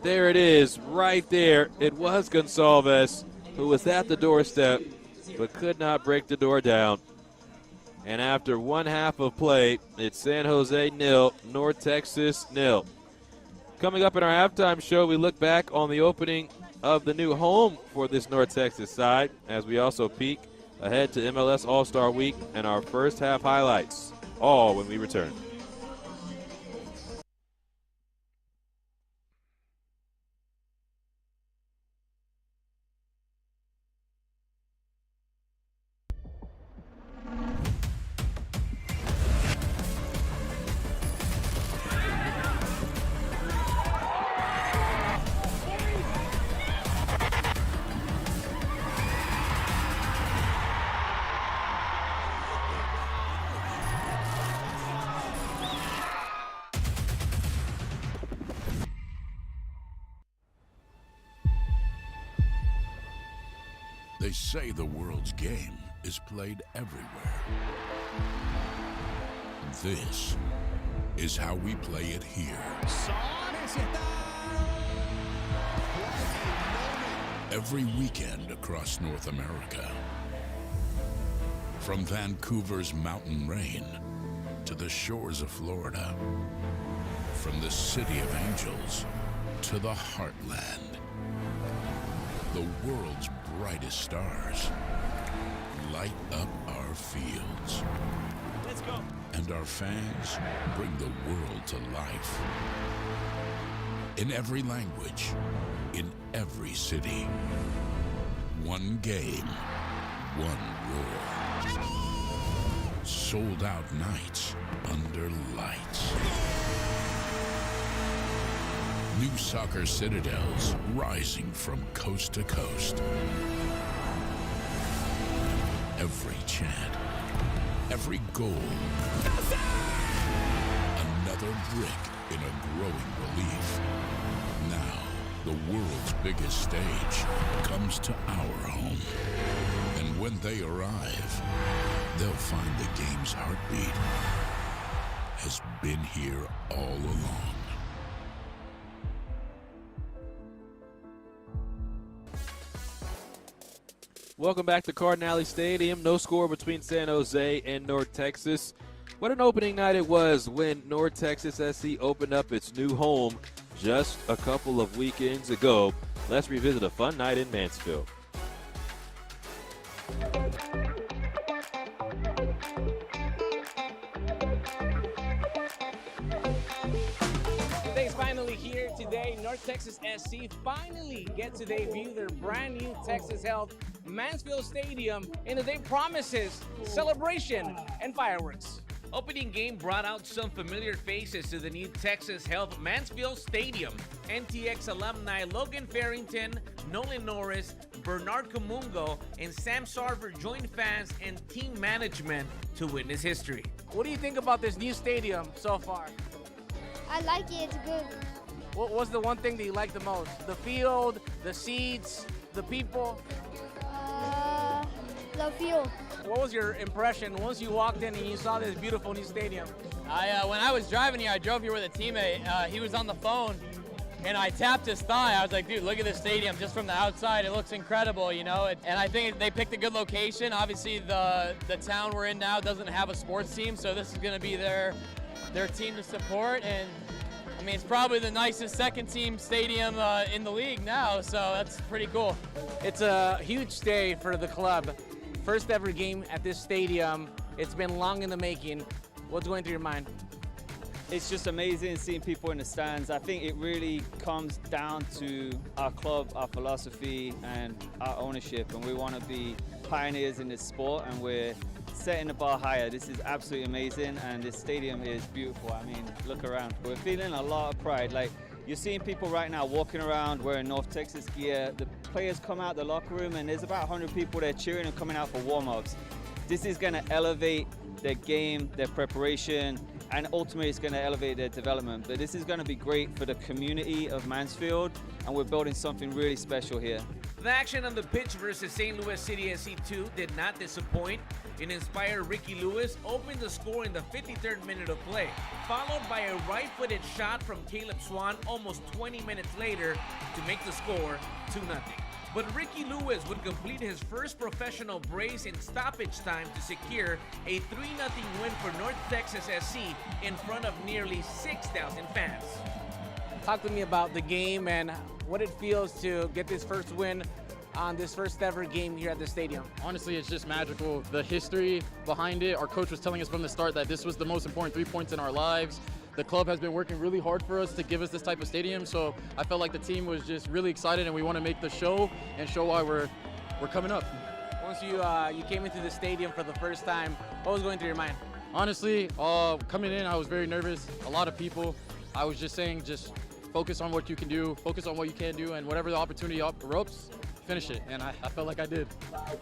There it is, right there. It was Gonsalves who was at the doorstep, but could not break the door down. And after one half of play, it's San Jose 0, North Texas 0. Coming up in our halftime show, we look back on the opening of the new home for this North Texas side, as we also peek ahead to MLS All-Star Week and our first half highlights, all when we return. They say the world's game is played everywhere. This is how we play it here. Every weekend across North America. From Vancouver's mountain rain to the shores of Florida. From the City of Angels to the Heartland. The world's brightest stars light up our fields. Let's go. And our fans bring the world to life. In every language, in every city. One game, one roar. Sold out nights under lights. New soccer citadels rising from coast to coast. Every chant, every goal, another brick in a growing relief. Now, the world's biggest stage comes to our home. And when they arrive, they'll find the game's heartbeat has been here all along. Welcome back to Cardinale Stadium. No score between San Jose and North Texas. What an opening night it was when North Texas SC opened up its new home just a couple of weekends ago. Let's revisit a fun night in Mansfield. Today's finally here today. North Texas SC finally get to debut their brand new Texas Health Mansfield Stadium, and the day promises celebration and fireworks. Opening game brought out some familiar faces to the new Texas Health Mansfield Stadium. NTX alumni Logan Farrington, Nolan Norris, Bernard Camungo, and Sam Sarver joined fans and team management to witness history. What do you think about this new stadium so far? I like it, it's good. What was the one thing that you liked the most? The field, the seats, the people? The field. What was your impression once you walked in and you saw this beautiful new stadium? When I was driving here, I drove here with a teammate. He was on the phone, and I tapped his thigh. I was like, dude, look at this stadium just from the outside. It looks incredible, you know? And I think they picked a good location. Obviously, the town we're in now doesn't have a sports team, so this is going to be their team to support. And I mean, it's probably the nicest second-team stadium in the league now, so that's pretty cool. It's a huge day for the club. First ever game at this stadium. It's been long in the making. What's going through your mind? It's just amazing seeing people in the stands. I think it really comes down to our club, our philosophy, and our ownership. And we want to be pioneers in this sport, and we're setting the bar higher. This is absolutely amazing, and this stadium is beautiful. I mean, look around. We're feeling a lot of pride. Like, you're seeing people right now walking around wearing North Texas gear. The players come out the locker room, and there's about 100 people there cheering and coming out for warm-ups. This is going to elevate their game, their preparation, and ultimately it's going to elevate their development. But this is going to be great for the community of Mansfield, and we're building something really special here. The action on the pitch versus St. Louis City SC2 did not disappoint. An inspired Ricky Lewis opened the score in the 53rd minute of play, followed by a right-footed shot from Caleb Swan almost 20 minutes later to make the score 2-0. But Ricky Lewis would complete his first professional brace in stoppage time to secure a 3-0 win for North Texas SC in front of nearly 6,000 fans. Talk to me about the game and what it feels to get this first win on this first ever game here at the stadium. Honestly, it's just magical. The history behind it, our coach was telling us from the start that this was the most important 3 points in our lives. The club has been working really hard for us to give us this type of stadium, so I felt like the team was just really excited, and we want to make the show and show why we're coming up. Once you came into the stadium for the first time, what was going through your mind? Honestly, coming in, I was very nervous. A lot of people. I was just saying, just focus on what you can do, focus on what you can do, and whatever the opportunity erupts, finish it. And I felt like I did.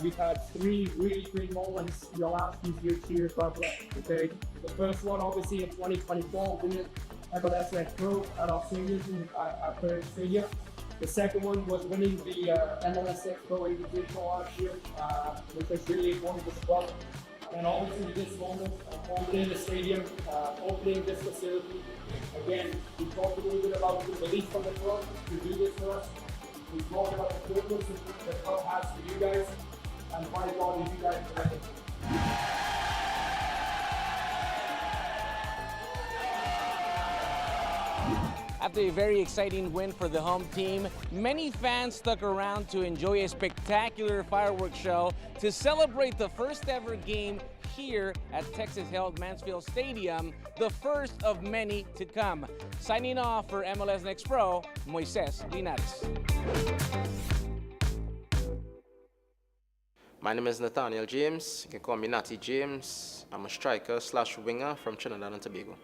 We've had three really great moments in the last few years here, but okay. The first one, obviously, in 2024, winning MLS Pro at our seniors at Third Stadium. The second one was winning the MLS Expo Invitational last year, which was really important as well. And obviously this moment, opening the stadium, opening this facility. Again, we talked a little bit about the belief from the club to do this for us. We talked about the privilege the club has for you guys, and by God, you guys are ready. After a very exciting win for the home team, many fans stuck around to enjoy a spectacular fireworks show to celebrate the first ever game here at Texas Held Mansfield Stadium, the first of many to come. Signing off for MLS Next Pro, Moises Linares. My name is Nathaniel James. You can call me Natty James. I'm a striker / winger from Trinidad and Tobago.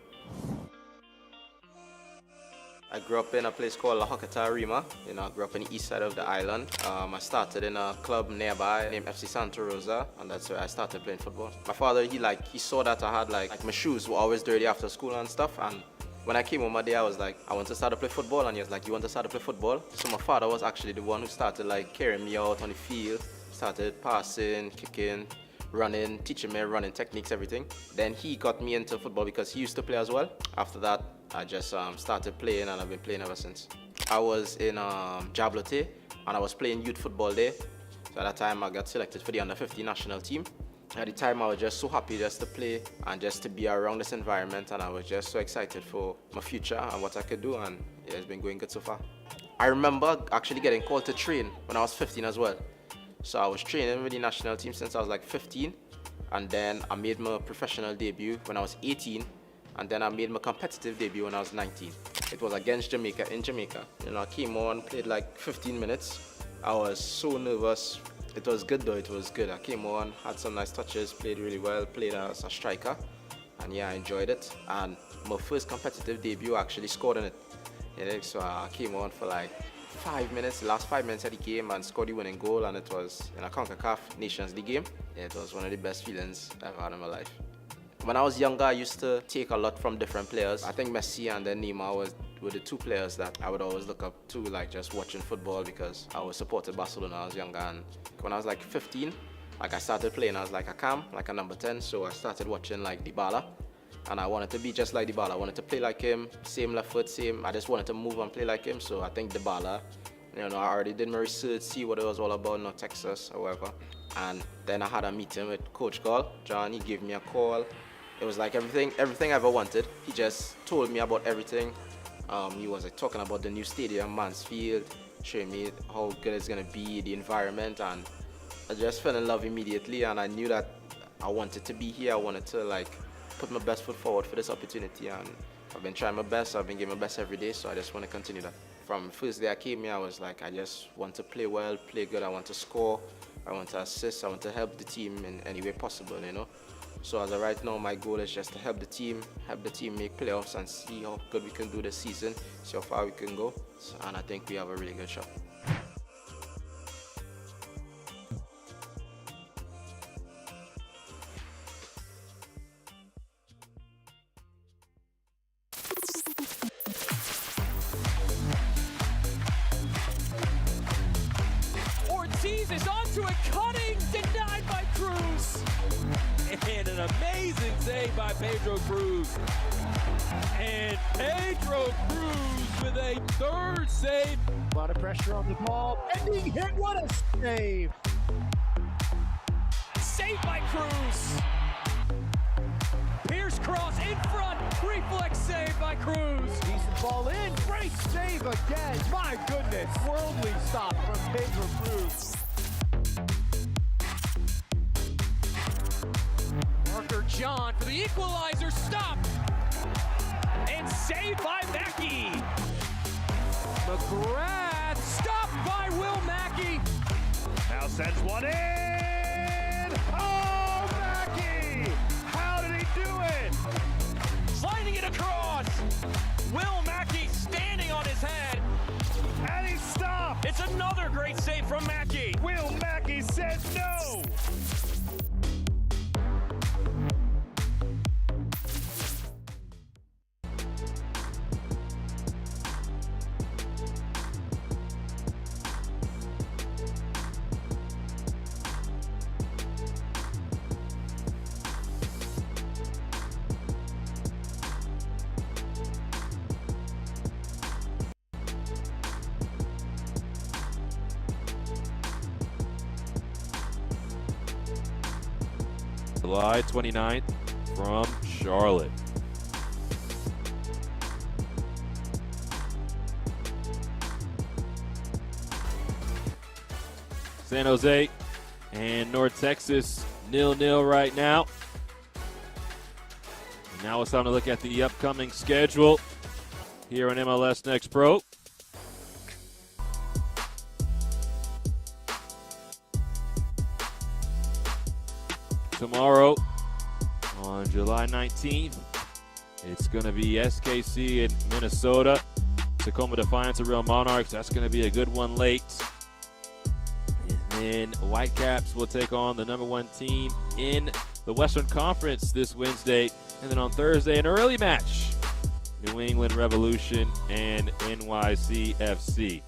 I grew up in a place called La Hocata, Rima. I grew up on the east side of the island. I started in a club nearby named FC Santa Rosa, and that's where I started playing football. My father, he saw that I had like my shoes were always dirty after school and stuff, and when I came home one day, I was like, I want to start to play football, and he was like, you want to start to play football? So my father was actually the one who started like carrying me out on the field, started passing, kicking, running, teaching me running techniques, everything. Then he got me into football because he used to play as well. After that, I just started playing, and I've been playing ever since. I was in Jablote, and I was playing youth football there. So at that time, I got selected for the under-15 national team. At the time, I was just so happy just to play and just to be around this environment, and I was just so excited for my future and what I could do, and yeah, it's been going good so far. I remember actually getting called to train when I was 15 as well. So I was training with the national team since I was like 15, and then I made my professional debut when I was 18, and then I made my competitive debut when I was 19. It was against Jamaica in Jamaica. I came on, played like 15 minutes. I was so nervous. It was good though, it was good. I came on, had some nice touches, played really well, played as a striker, and yeah, I enjoyed it. And my first competitive debut, I actually scored in it. So I came on for like 5 minutes, the last 5 minutes of the game, and scored the winning goal, and it was in a CONCACAF Nations League game. Yeah, it was one of the best feelings I've had in my life. When I was younger, I used to take a lot from different players. I think Messi and then Neymar were the two players that I would always look up to, like just watching football, because I was supported Barcelona when I was younger. And when I was like 15, like I started playing as like a cam, like a number 10. So I started watching like Dybala, and I wanted to be just like Dybala. I wanted to play like him, same left foot, same. I just wanted to move and play like him. So I think Dybala, I already did my research, see what it was all about, not Texas or whatever. And then I had a meeting with Coach Gall. John, he gave me a call. It was like everything I ever wanted. He just told me about everything. He was like talking about the new stadium, Mansfield, showing me how good it's gonna be, the environment, and I just fell in love immediately. And I knew that I wanted to be here. I wanted to like put my best foot forward for this opportunity, and I've been trying my best. I've been giving my best every day, so I just want to continue that. From the first day I came here, I was like, I just want to play well, play good. I want to score, I want to assist, I want to help the team in any way possible, So as of right now, my goal is just to help the team make playoffs and see how good we can do this season, see how far we can go, and I think we have a really good shot. Ortiz is onto a cutting, denied by Cruz. And an amazing save by Pedro Cruz. And Pedro Cruz with a third save. A lot of pressure on the ball. Ending hit, what a save! Saved by Cruz. Pierce cross in front. Reflex save by Cruz. Decent ball in. Great save again. My goodness. Worldly stop from Pedro Cruz. Marker John for the equalizer, stop! And saved by Mackey. McGrath stopped by Will Mackey. Now sends one in. Oh, Mackey! How did he do it? Sliding it across. Will Mackey standing on his head. And he stopped. It's another great save from Mackey. Will Mackey said no. July 29th from Charlotte. San Jose and North Texas 0-0 right now. And now it's time to look at the upcoming schedule here on MLS Next Pro. Tomorrow, on July 19th, it's going to be SKC in Minnesota. Tacoma Defiance and Real Monarchs. That's going to be a good one late. And then Whitecaps will take on the #1 team in the Western Conference this Wednesday. And then on Thursday, an early match, New England Revolution and NYCFC.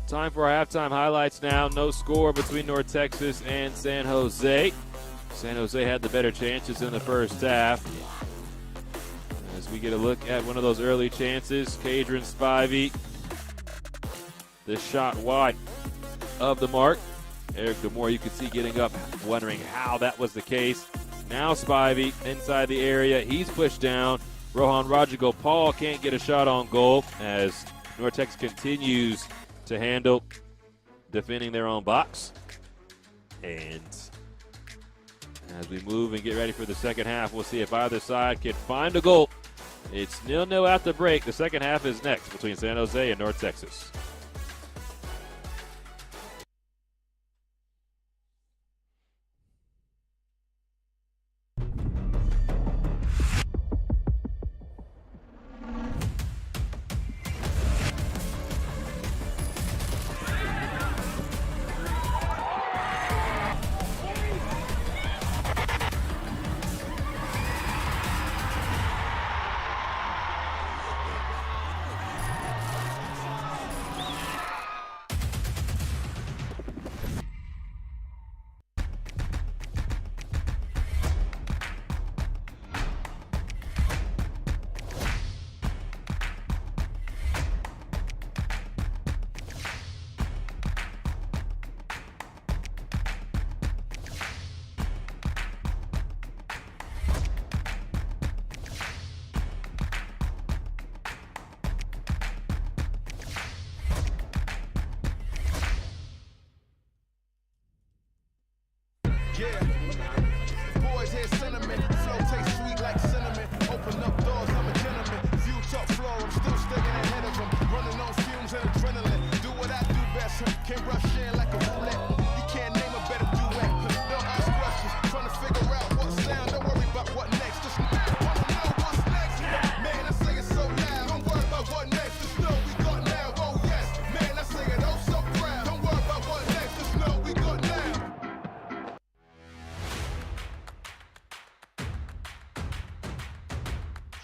Time for our halftime highlights now. No score between North Texas and San Jose. San Jose had the better chances in the first half. As we get a look at one of those early chances, Kadron Spivey. The shot wide of the mark. Eric DeMore, you can see getting up, wondering how that was the case. Now Spivey inside the area. He's pushed down. Rohan Rajagopal can't get a shot on goal as North Texas continues to handle defending their own box. And as we move and get ready for the second half, we'll see if either side can find a goal. It's 0-0 at the break. The second half is next between San Jose and North Texas.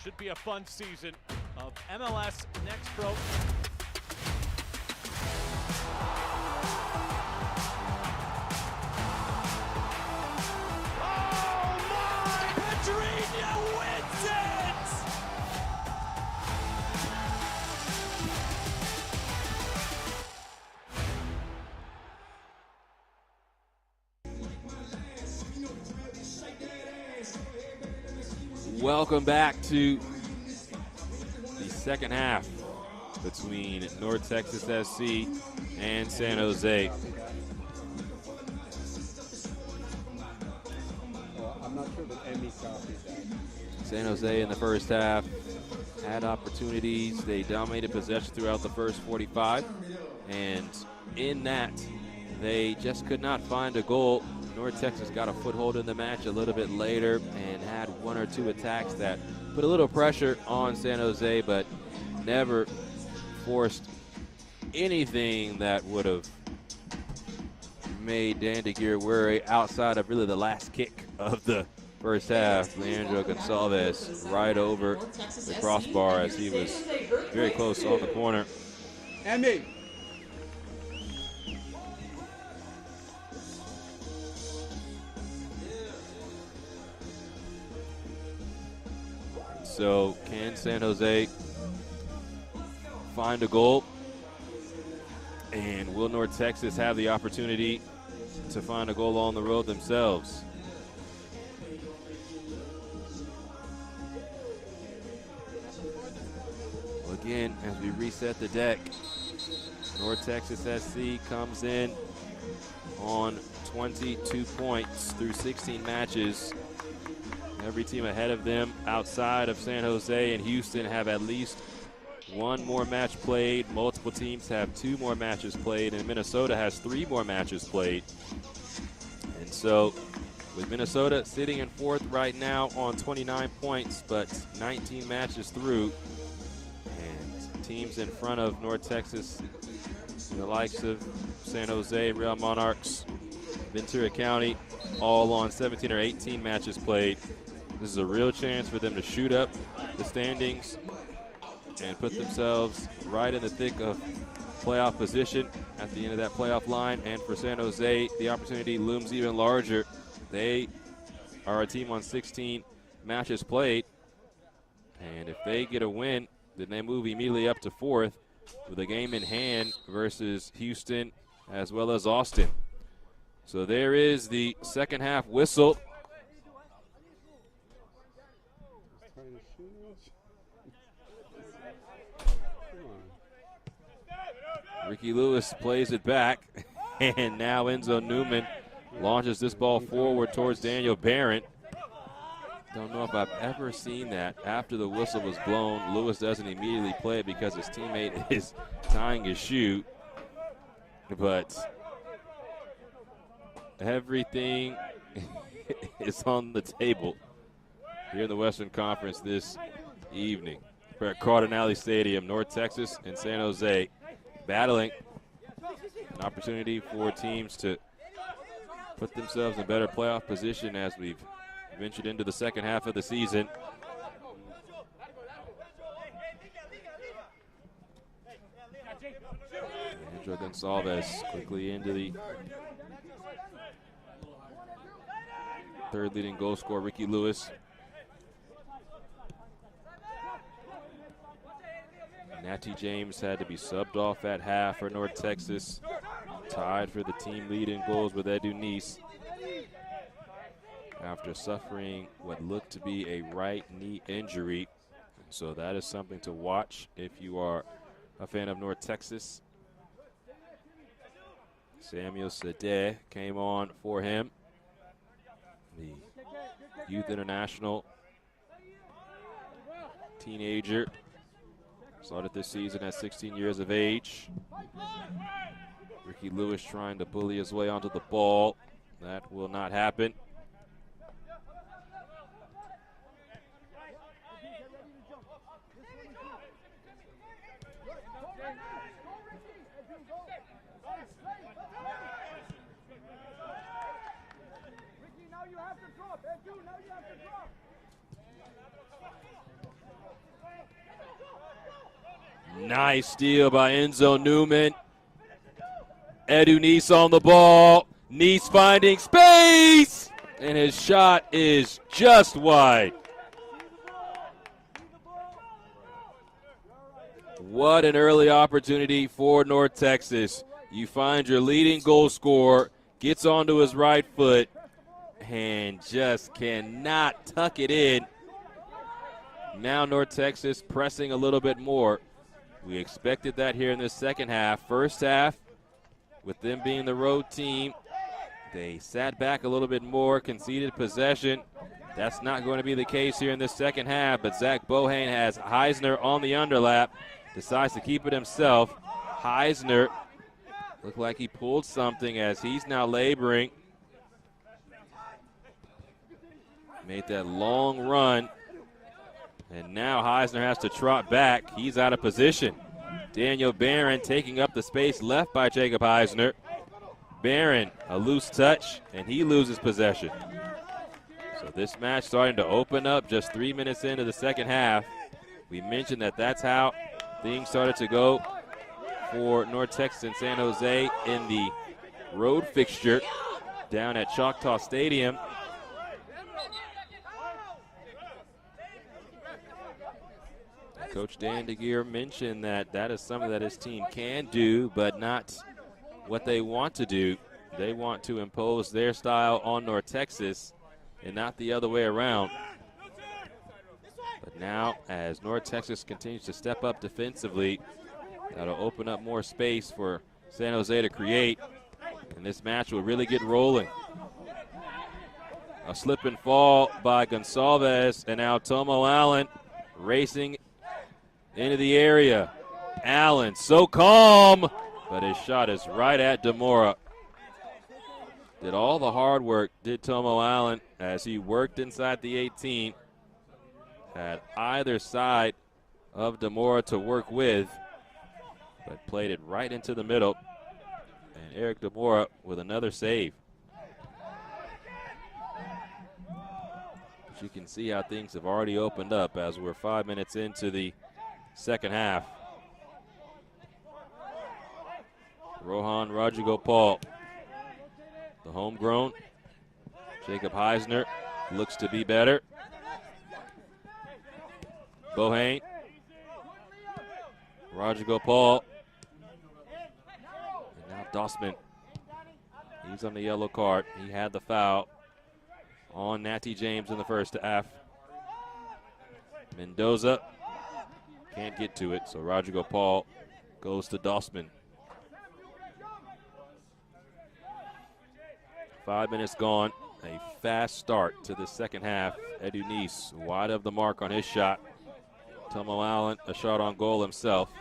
Should be a fun season of MLS Next Pro. Oh my! Pedrinho wins it! Welcome back to the second half between North Texas SC and San Jose. Well, I'm not sure that Emmy copied that. San Jose in the first half had opportunities. They dominated possession throughout the first 45, and in that, they just could not find a goal. North Texas got a foothold in the match a little bit later and had one or two attacks that put a little pressure on San Jose, but never forced anything that would have made Dan DeGeer worry outside of really the last kick of the first half. Leandro Gonçalves right over the crossbar as he was very close on the corner. Emmy! So can San Jose find a goal? And will North Texas have the opportunity to find a goal on the road themselves. Well, again, as we reset the deck, North Texas SC comes in on 22 points through 16 matches. Every team ahead of them outside of San Jose and Houston have at least one more match played. Multiple teams have 2 more matches played, and Minnesota has 3 more matches played. And so with Minnesota sitting in 4th right now on 29 points, but 19 matches through, and teams in front of North Texas, the likes of San Jose, Real Monarchs, Ventura County, all on 17 or 18 matches played. This is a real chance for them to shoot up the standings and put themselves right in the thick of playoff position at the end of that playoff line. And for San Jose, the opportunity looms even larger. They are a team on 16 matches played, and if they get a win, then they move immediately up to 4th with a game in hand versus Houston as well as Austin. So there is the second half whistle. Ricky Lewis plays it back, and now Enzo Newman launches this ball forward towards Daniel Barron. Don't know if I've ever seen that. After the whistle was blown, Lewis doesn't immediately play it because his teammate is tying his shoe. But everything is on the table here in the Western Conference this evening. We're at Cardinale Stadium, North Texas and San Jose battling. An opportunity for teams to put themselves in better playoff position as we've ventured into the second half of the season. Andrew Gonçalves quickly into the third leading goal scorer, Ricky Lewis. Natty James had to be subbed off at half for North Texas. Tied for the team lead in goals with Edu Nice after suffering what looked to be a right knee injury. So that is something to watch if you are a fan of North Texas. Samuel Sadeh came on for him, the youth international teenager. Started this season at 16 years of age. Ricky Lewis trying to bully his way onto the ball. That will not happen. Nice steal by Enzo Newman. Edu Nice on the ball. Nice finding space, and his shot is just wide. What an early opportunity for North Texas. You find your leading goal scorer, gets onto his right foot, and just cannot tuck it in. Now North Texas pressing a little bit more. We expected that here in this second half. First half, with them being the road team, they sat back a little bit more, conceded possession. That's not going to be the case here in this second half, but Zach Bohane has Heisner on the underlap, decides to keep it himself. Heisner looked like he pulled something as he's now laboring. Made that long run. And now Heisner has to trot back. He's out of position. Daniel Barron taking up the space left by Jacob Heisner. Barron, a loose touch, and he loses possession. So this match starting to open up just 3 minutes into the second half. We mentioned that that's how things started to go for North Texas and San Jose in the road fixture down at Choctaw Stadium. Coach Dan DeGeer mentioned that that is something that his team can do, but not what they want to do. They want to impose their style on North Texas and not the other way around. But now, as North Texas continues to step up defensively, that'll open up more space for San Jose to create, and this match will really get rolling. A slip and fall by Gonsalves, and now Tomo Allen racing into the area. Allen, so calm, but his shot is right at Demora. Did all the hard work, did Tomo Allen, as he worked inside the 18, had either side of Demora to work with, but played it right into the middle. And Eric Demora with another save. But you can see how things have already opened up as we're 5 minutes into the second half. Rohan Rodrigo-Paul, the homegrown. Jacob Heisner looks to be better. Bohane, Rodrigo-Paul, and now Dossman. He's on the yellow card. He had the foul on Natty James in the first half. Mendoza can't get to it, so Rodrigo-Paul goes to Dossman. 5 minutes gone. A fast start to the second half. Edu Neese wide of the mark on his shot. Tomo Allen, a shot on goal himself.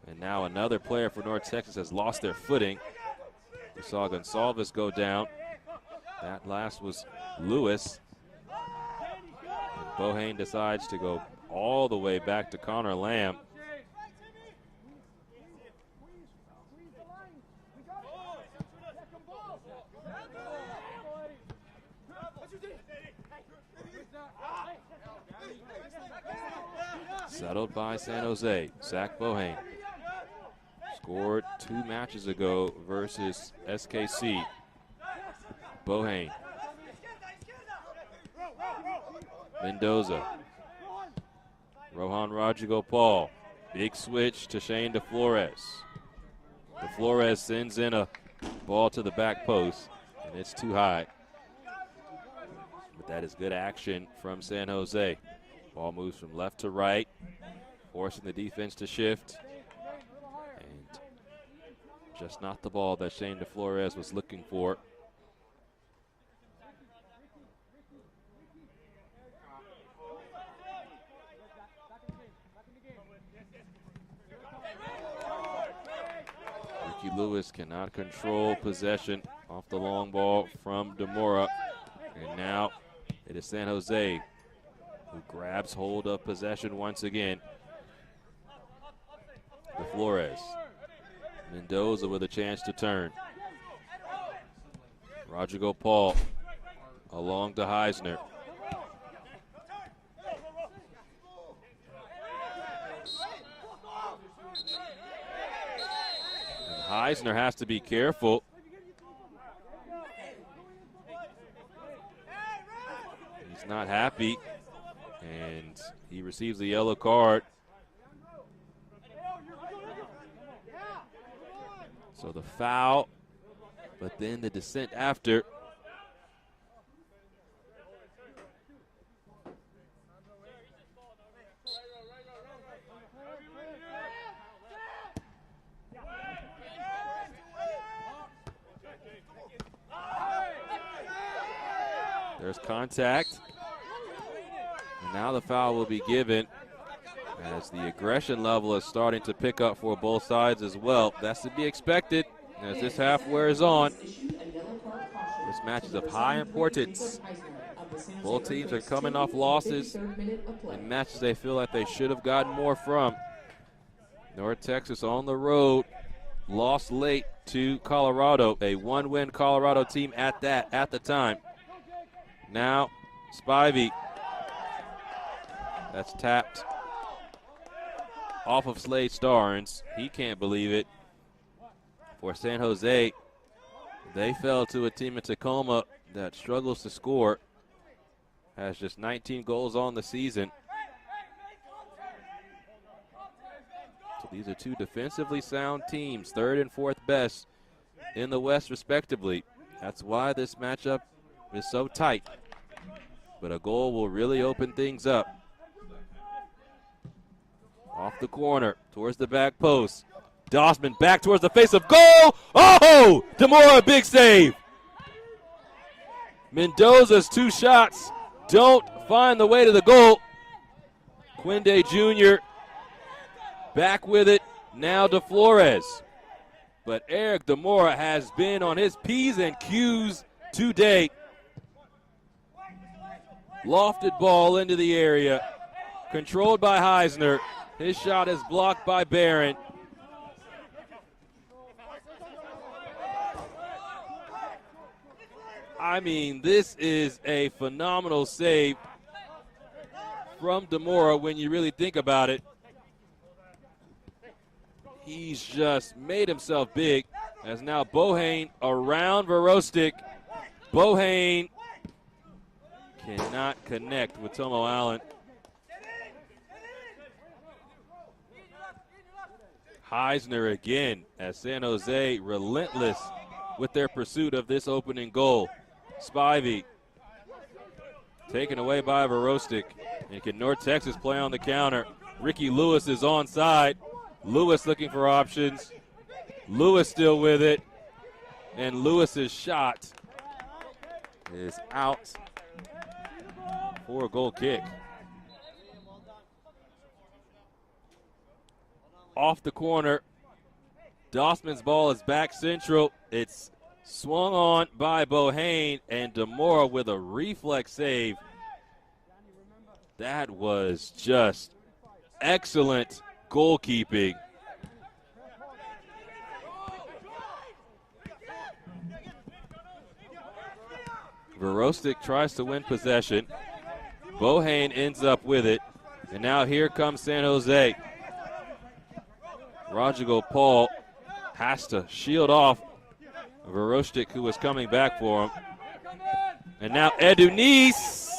And now another player for North Texas has lost their footing. We saw Gonsalves go down. That last was Lewis. And Bohane decides to go all the way back to Connor Lamb. Settled by San Jose. Zach Bohane scored 2 matches ago versus SKC. Bohane. Mendoza. Rohan Rodrigo-Paul. Big switch to Shane DeFlores. DeFlores sends in a ball to the back post, and it's too high. But that is good action from San Jose. Ball moves from left to right, forcing the defense to shift. And just not the ball that Shane DeFlores was looking for. Ricky Lewis cannot control possession off the long ball from Demora. And now it is San Jose who grabs hold of possession once again. DeFlores. Mendoza with a chance to turn. Rodrigo-Paul along to Heisner. And Heisner has to be careful. He's not happy. And he receives a yellow card. So the foul, but then the descent after. There's contact. And now the foul will be given as the aggression level is starting to pick up for both sides as well. That's to be expected as this half wears on. This match is of high importance. Both teams are coming off losses in matches they feel like they should have gotten more from. North Texas on the road lost late to Colorado, a one-win Colorado team at that at the time. Now Spivey. That's tapped off of Slade Starnes. He can't believe it. For San Jose, they fell to a team in Tacoma that struggles to score. Has just 19 goals on the season. So these are two defensively sound teams, third and fourth best in the West, respectively. That's why this matchup is so tight. But a goal will really open things up. Off the corner, towards the back post. Dossman back towards the face of goal. Oh! DeMora, big save. Mendoza's 2 shots don't find the way to the goal. Quinde Jr. back with it. Now DeFlores. But Eric DeMora has been on his P's and Q's today. Lofted ball into the area. Controlled by Heisner. His shot is blocked by Barron. I mean, this is a phenomenal save from DeMora when you really think about it. He's just made himself big as now Bohane around Verostic. Bohane cannot connect with Tomo Allen. Heisner again as San Jose relentless with their pursuit of this opening goal. Spivey taken away by Verostic. And can North Texas play on the counter? Ricky Lewis is onside. Lewis looking for options. Lewis still with it. And Lewis's shot is out for a goal kick. Off the corner. Dossman's ball is back central. It's swung on by Bohane, and DeMora with a reflex save. That was just excellent goalkeeping. Verostic tries to win possession. Bohane ends up with it. And now here comes San Jose. Rodrigo Paul has to shield off Verostic, who was coming back for him. And now Edunice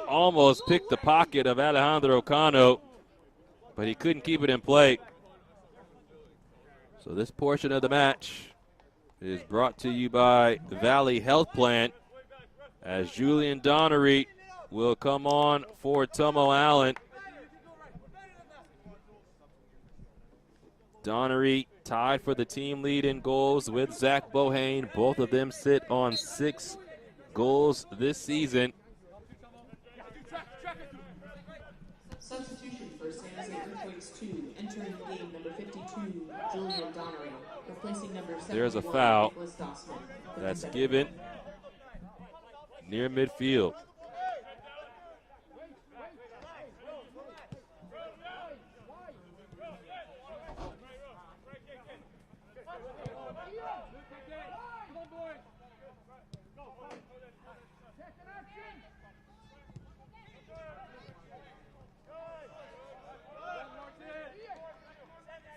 almost picked the pocket of Alejandro Cano, but he couldn't keep it in play. So this portion of the match is brought to you by Valley Health Plan, as Julian Donnery will come on for Tomo Allen. Donnery tied for the team lead in goals with Zach Bohane. Both of them sit on 6 goals this season. Substitution for San Jose Earthquakes 2, entering the game number 52, Julian Donnery, replacing number 71, There's a foul Nicholas Dossman. that's given near midfield.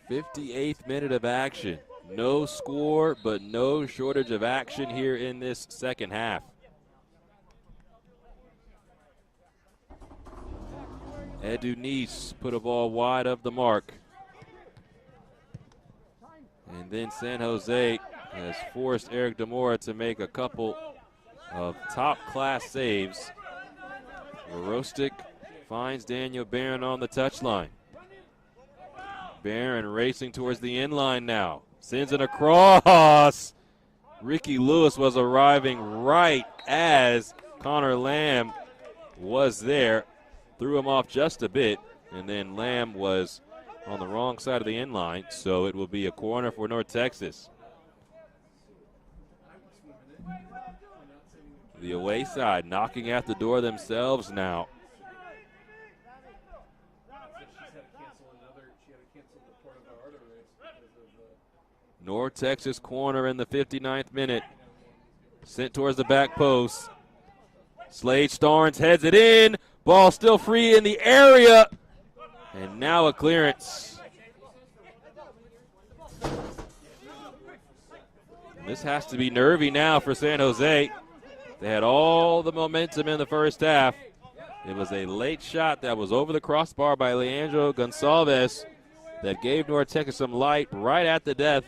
'58th minute of action. No score, but no shortage of action here in this second half. Edunice put a ball wide of the mark. And then San Jose has forced Eric DeMora to make a couple of top-class saves. Verostic finds Daniel Barron on the touchline. Barron racing towards the end line now. Sends it across. Ricky Lewis was arriving right as Connor Lamb was there. Threw him off just a bit, and then Lamb was on the wrong side of the end line, so it will be a corner for North Texas. The away side knocking at the door themselves now. North Texas corner in the 59th minute. Sent towards the back post. Slade Starnes heads it in. Ball still free in the area. And now a clearance. And this has to be nervy now for San Jose. They had all the momentum in the first half. It was a late shot that was over the crossbar by Leandro Gonçalves. that gave North Texas some light right at the death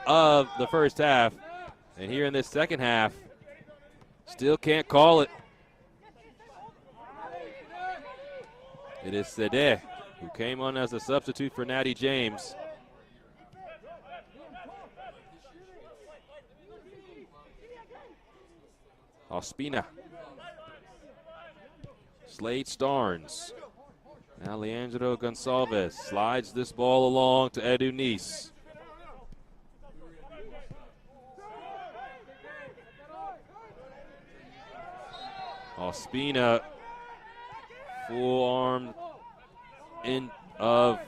of the first half. And here in this second half, still can't call it. It is Sede who came on as a substitute for Natty James. Ospina. Slade Starnes. Now Leandro Gonsalves slides this ball along to Edu Nice. Ospina, full arm in of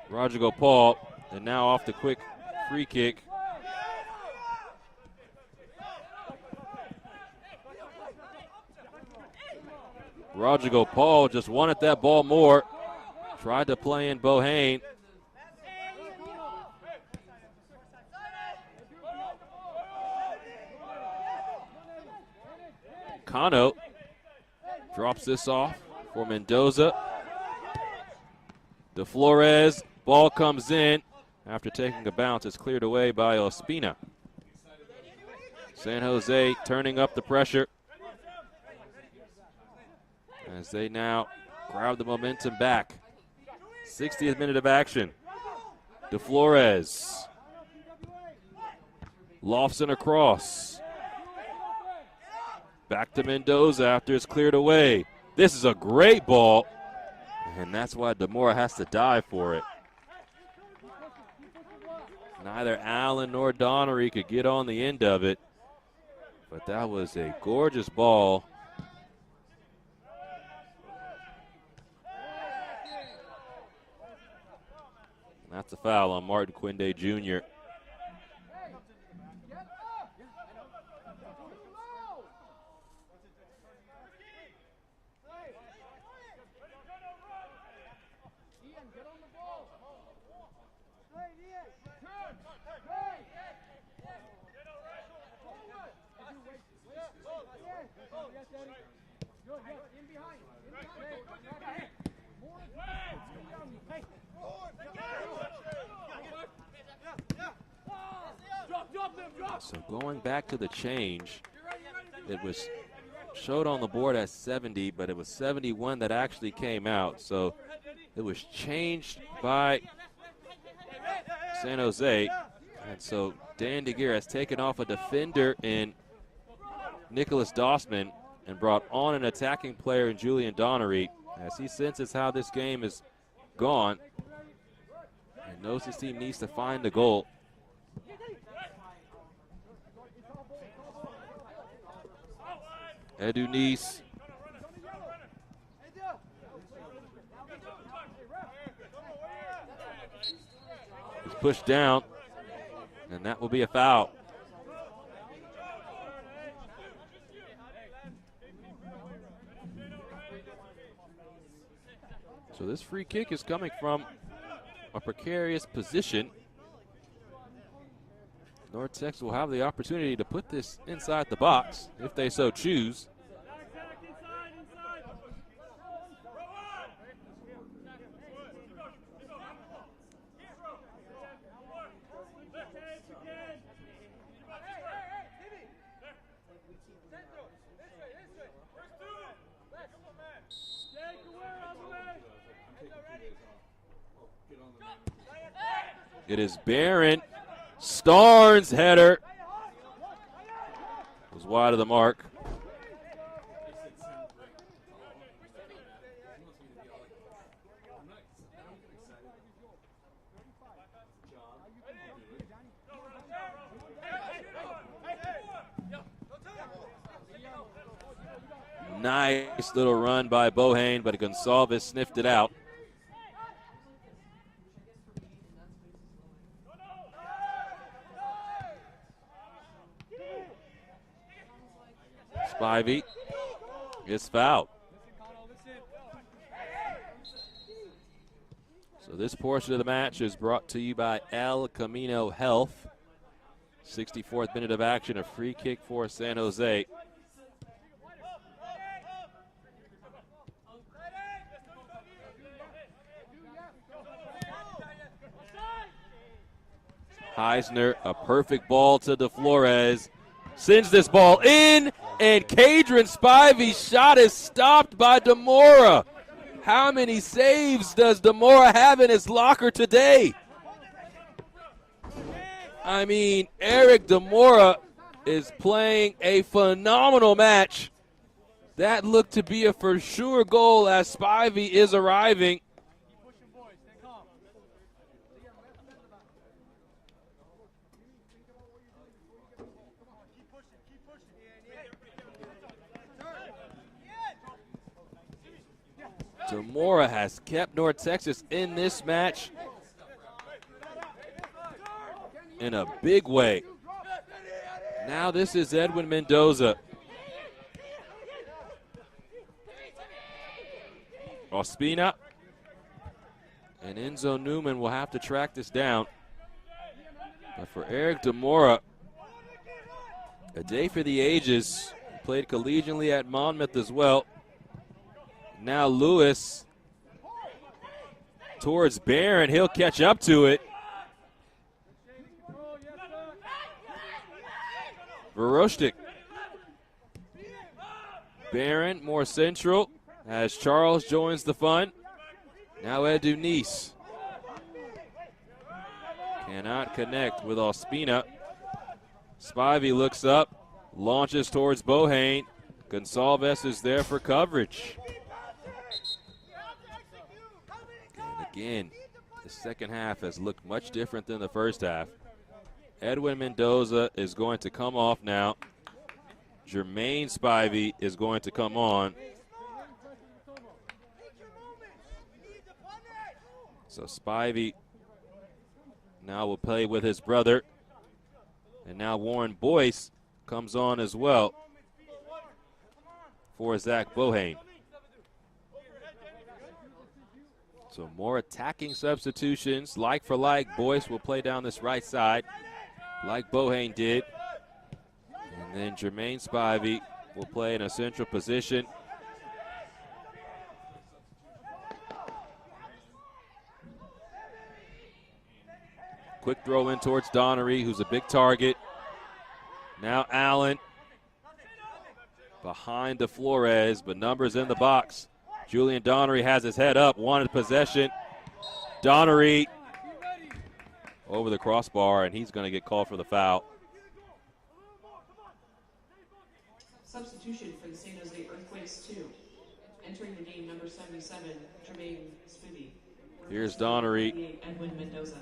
Rodrigo Paul, and now off the quick free kick. Rodrigo Paul just wanted that ball more. Tried to play in Bohane. Cano drops this off for Mendoza. De Flores, ball comes in. After taking a bounce, it's cleared away by Ospina. San Jose turning up the pressure as they now grab the momentum back. 60th minute of action. De Flores lofts and across. Back to Mendoza after it's cleared away. This is a great ball, and that's why DeMora has to dive for it. Neither Allen nor Donnery could get on the end of it, but that was a gorgeous ball. That's a foul on Martin Quinde Jr. So going back to the change, it was showed on the board as 70, but it was 71 that actually came out. So it was changed by San Jose. And so Dan DeGeer has taken off a defender in Nicholas Dossman and brought on an attacking player in Julian Donnery as he senses how this game is gone and knows his team needs to find the goal. Edu Nice. He's pushed down, and that will be a foul. So this free kick is coming from a precarious position. North Texas will have the opportunity to put this inside the box if they so choose. It is Barron. Starnes header was wide of the mark. Nice little run by Bohane, but Gonsalves sniffed it out. Spivey is fouled. So this portion of the match is brought to you by El Camino Health. 64th minute of action, a free kick for San Jose. Heisner, a perfect ball to DeFlores. Sends this ball in, and Cadron Spivey's shot is stopped by DeMora. How many saves does DeMora have in his locker today? I mean, Eric DeMora is playing a phenomenal match. That looked to be a for sure goal as Spivey is arriving. DeMora has kept North Texas in this match in a big way. Now this is Edwin Mendoza. Ospina and Enzo Newman will have to track this down. But for Eric DeMora, a day for the ages. Played collegiately at Monmouth as well. Now Lewis towards Barron. He'll catch up to it. Veroshtik. Barron more central as Charles joins the fun. Now Edu Nice. Cannot connect with Ospina. Spivey looks up, launches towards Bohane. Gonsalves is there for coverage. And again, the second half has looked much different than the first half. Edwin Mendoza is going to come off now. Jermaine Spivey is going to come on. So Spivey now will play with his brother. And now Warren Boyce comes on as well for Zach Bohane. So more attacking substitutions, like for like. Boyce will play down this right side, like Bohane did. And then Jermaine Spivey will play in a central position. Quick throw in towards Donnery, who's a big target. Now Allen behind DeFlores, but numbers in the box. Julian Donnery has his head up, wanted possession. Donnery over the crossbar, and he's going to get called for the foul. Substitution for the San Jose Earthquakes 2. Entering the game, number 77, Jermaine Spivey. Here's Donnery. Edwin Mendoza.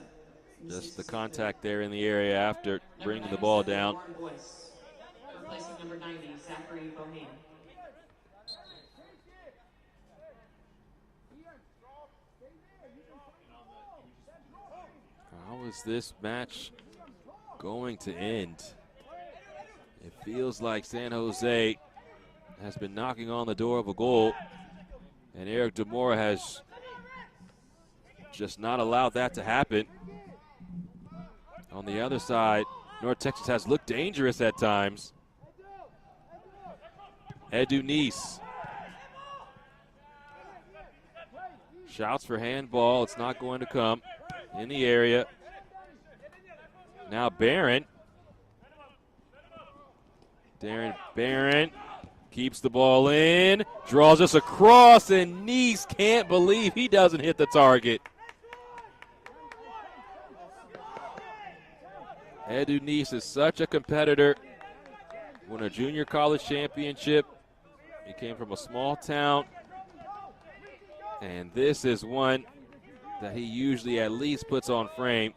Just the contact there in the area after bringing the ball down. Warren Boyce. Replacing number 90, Zachary Bohane. How is this match going to end? It feels like San Jose has been knocking on the door of a goal, and Eric DeMora has just not allowed that to happen. On the other side, North Texas has looked dangerous at times. Edu Nice shouts for handball. It's not going to come in the area. Now Barron. Darren Barron keeps the ball in, draws us across, and Nice can't believe he doesn't hit the target. Edu Nice is such a competitor. Won a junior college championship. He came from a small town. And this is one that he usually at least puts on frame.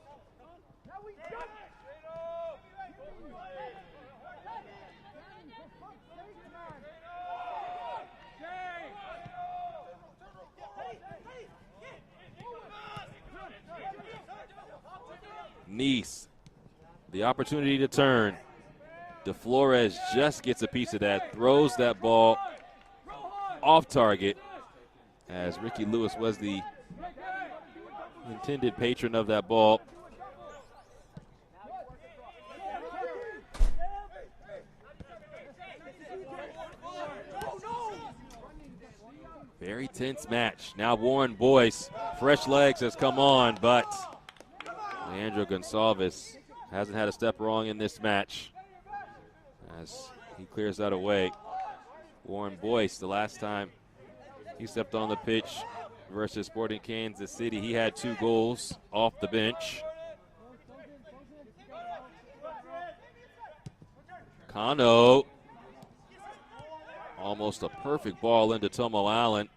Nice. The opportunity to turn. DeFlores just gets a piece of that, throws that ball off target, as Ricky Lewis was the intended patron of that ball. Very tense match. Now Warren Boyce, fresh legs has come on, but Leandro Gonsalves hasn't had a step wrong in this match as he clears that away. Warren Boyce, the last time he stepped on the pitch versus Sporting Kansas City, he had 2 goals off the bench. Kano, almost a perfect ball into Tomo Allen.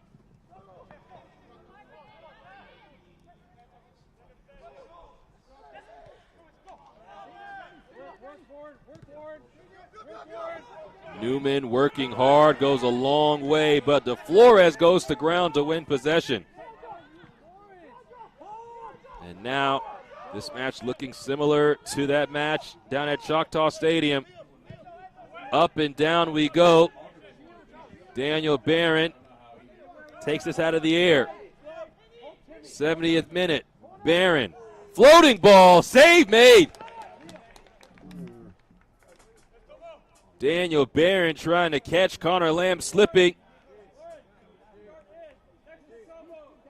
Newman working hard, goes a long way, but DeFlores goes to ground to win possession. And now this match looking similar to that match down at Choctaw Stadium. Up and down we go. Daniel Barron takes this out of the air. 70th minute. Barron, floating ball, save made. Daniel Barron trying to catch Connor Lamb slipping.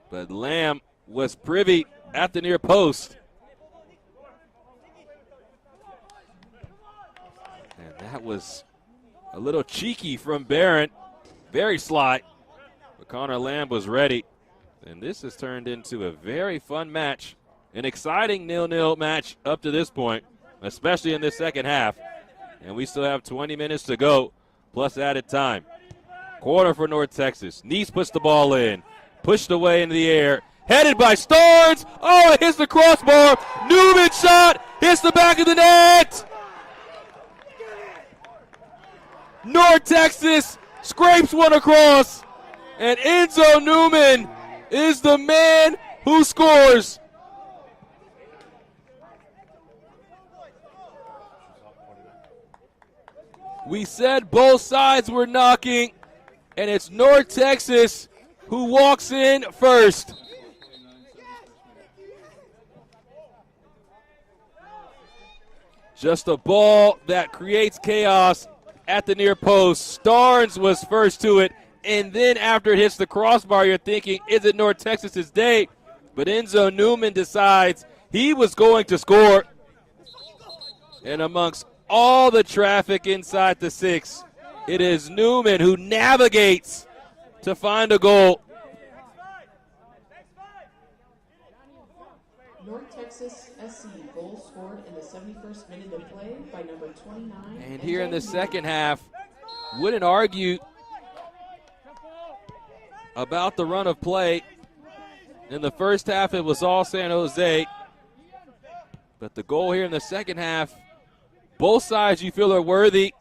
But Lamb was privy at the near post. And that was a little cheeky from Barron. Very sly. But Connor Lamb was ready. And this has turned into a very fun match. An exciting 0-0 match up to this point, especially in this second half. And we still have 20 minutes to go, plus added time. Corner for North Texas. Neese puts the ball in. Pushed away into the air. Headed by Starnes. Oh, it hits the crossbar. Newman shot. Hits the back of the net. North Texas scrapes one across. And Enzo Newman is the man who scores. We said both sides were knocking, and it's North Texas who walks in first. Just a ball that creates chaos at the near post. Starnes was first to it, and then after it hits the crossbar, you're thinking, is it North Texas's day? But Enzo Newman decides he was going to score. And amongst all the traffic inside the 6, it is Newman who navigates to find a goal. North Texas SC goal scored in the 71st minute of play by number 29. And here in the second half, wouldn't argue about the run of play. In the first half, it was all San Jose. But the goal here in the second half, both sides you feel are worthy,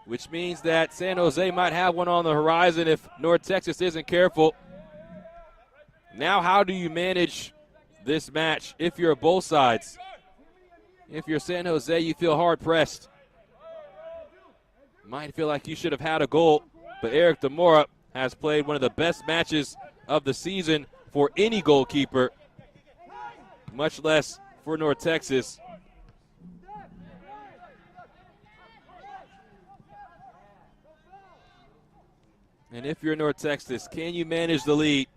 which means that San Jose might have one on the horizon if North Texas isn't careful. Now how do you manage this match if you're both sides? If you're San Jose, you feel hard-pressed. Might feel like you should have had a goal, but Eric Demora has played one of the best matches of the season for any goalkeeper, much less for North Texas. And if you're North Texas, can you manage the lead?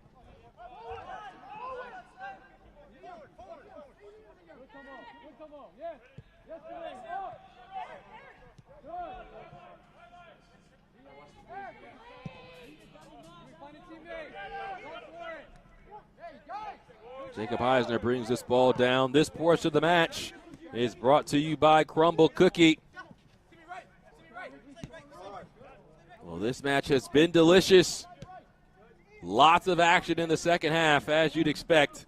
Jacob Eisner brings this ball down. This portion of the match is brought to you by Crumble Cookie. Well, this match has been delicious. Lots of action in the second half, as you'd expect.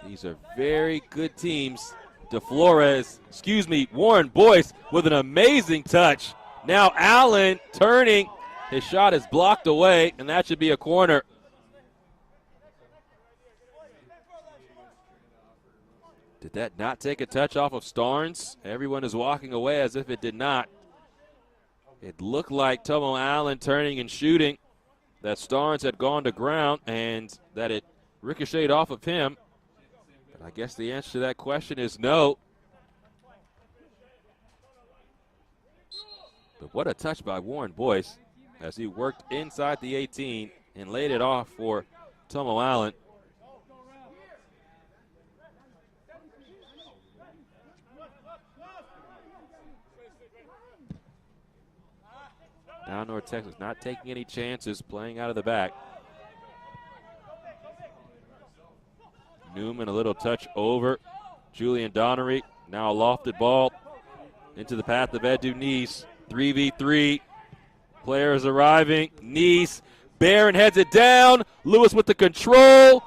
These are very good teams. Warren Boyce with an amazing touch. Now Allen turning. His shot is blocked away, and that should be a corner. Did that not take a touch off of Starnes? Everyone is walking away as if it did not. It looked like Tomo Allen turning and shooting, that Starnes had gone to ground and that it ricocheted off of him. But I guess the answer to that question is no. But what a touch by Warren Boyce as he worked inside the 18 and laid it off for Tomo Allen. Now North Texas not taking any chances, playing out of the back. Newman, a little touch over. Julian Donnery, now a lofted ball into the path of Edu Neese. 3v3. Players arriving. Neese, Barron heads it down. Lewis with the control,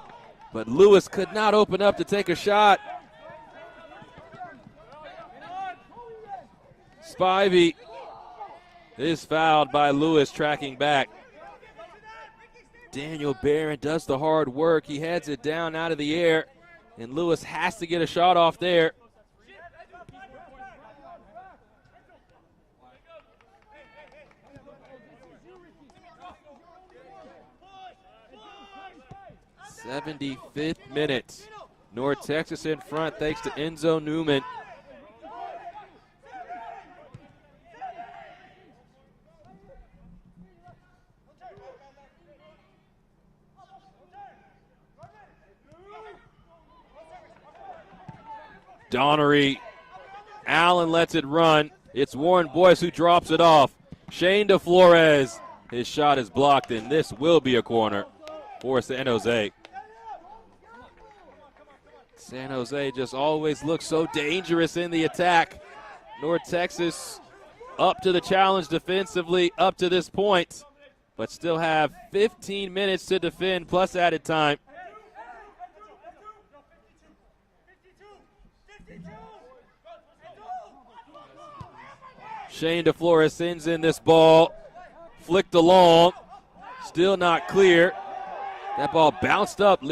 but Lewis could not open up to take a shot. Spivey is fouled by Lewis tracking back. Daniel Barron does the hard work. He heads it down out of the air, and Lewis has to get a shot off there. '75th minute. North Texas in front thanks to Enzo Newman. Donnery, Allen lets it run. It's Warren Boyce who drops it off. Shane DeFlores, his shot is blocked, and this will be a corner for San Jose. San Jose just always looks so dangerous in the attack. North Texas up to the challenge defensively up to this point, but still have 15 minutes to defend plus added time. Shane DeFlores sends in this ball, flicked along, still not clear. That ball bounced up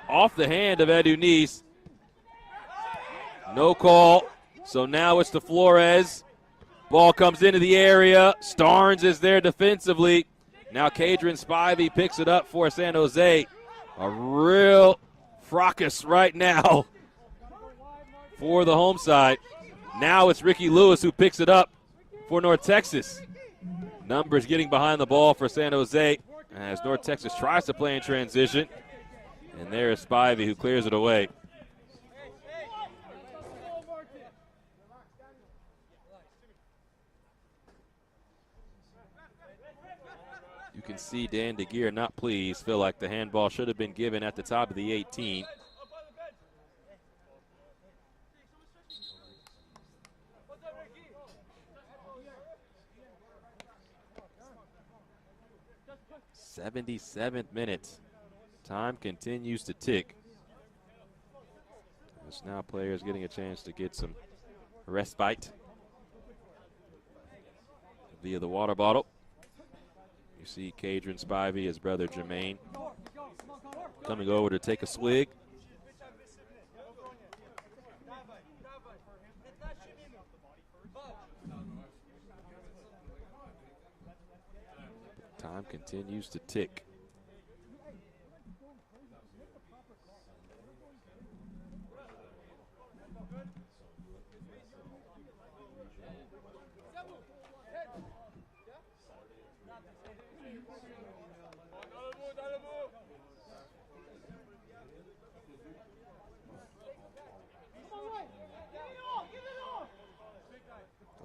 off the hand of Edu Neese. No call, so now it's DeFlores. Ball comes into the area. Starnes is there defensively. Now Cadron Spivey picks it up for San Jose. A real fracas right now for the home side. Now it's Ricky Lewis who picks it up for North Texas. Numbers getting behind the ball for San Jose as North Texas tries to play in transition. And there is Spivey who clears it away. You can see Dan DeGear not pleased, feel like the handball should have been given at the top of the 18. '77th minute. Time continues to tick. As now players getting a chance to get some respite via the water bottle. You see Cadron Spivey, his brother Jermaine, coming over to take a swig. Time continues to tick.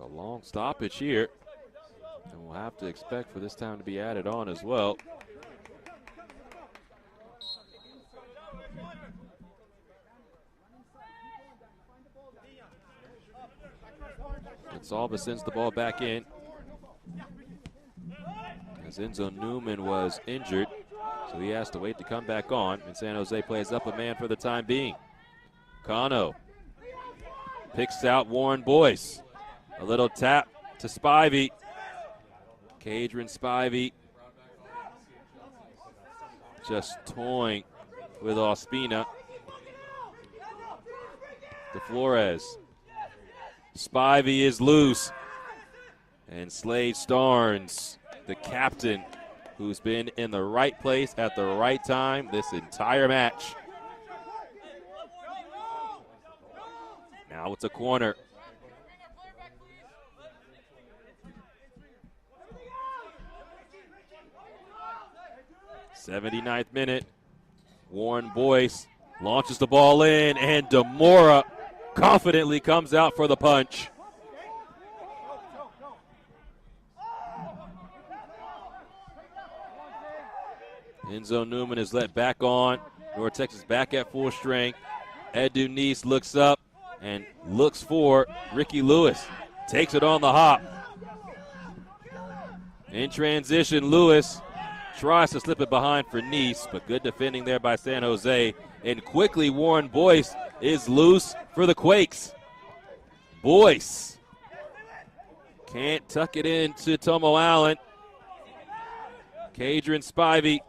A long stoppage here. And we'll have to expect for this time to be added on as well. Gonsalves sends the ball back in. As Enzo Newman was injured, so he has to wait to come back on. And San Jose plays up a man for the time being. Cano picks out Warren Boyce. A little tap to Spivey. Cadron Spivey just toying with Ospina. DeFlores. Spivey is loose. And Slade Starnes, the captain, who's been in the right place at the right time this entire match. Now it's a corner. 79th minute. Warren Boyce launches the ball in, and DeMora confidently comes out for the punch. Enzo Newman is let back on. North Texas back at full strength. Ed Dunice looks up and looks for Ricky Lewis. Takes it on the hop. In transition, Lewis tries to slip it behind for Nice, but good defending there by San Jose. And quickly, Warren Boyce is loose for the Quakes. Boyce can't tuck it into Tomo Allen. Kadrian Spivey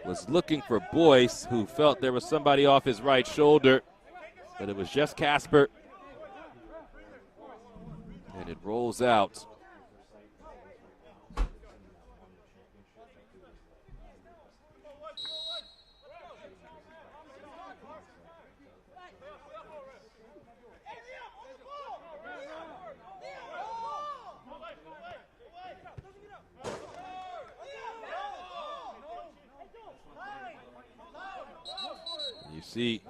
was looking for Boyce, who felt there was somebody off his right shoulder, but it was just Casper. And it rolls out. You see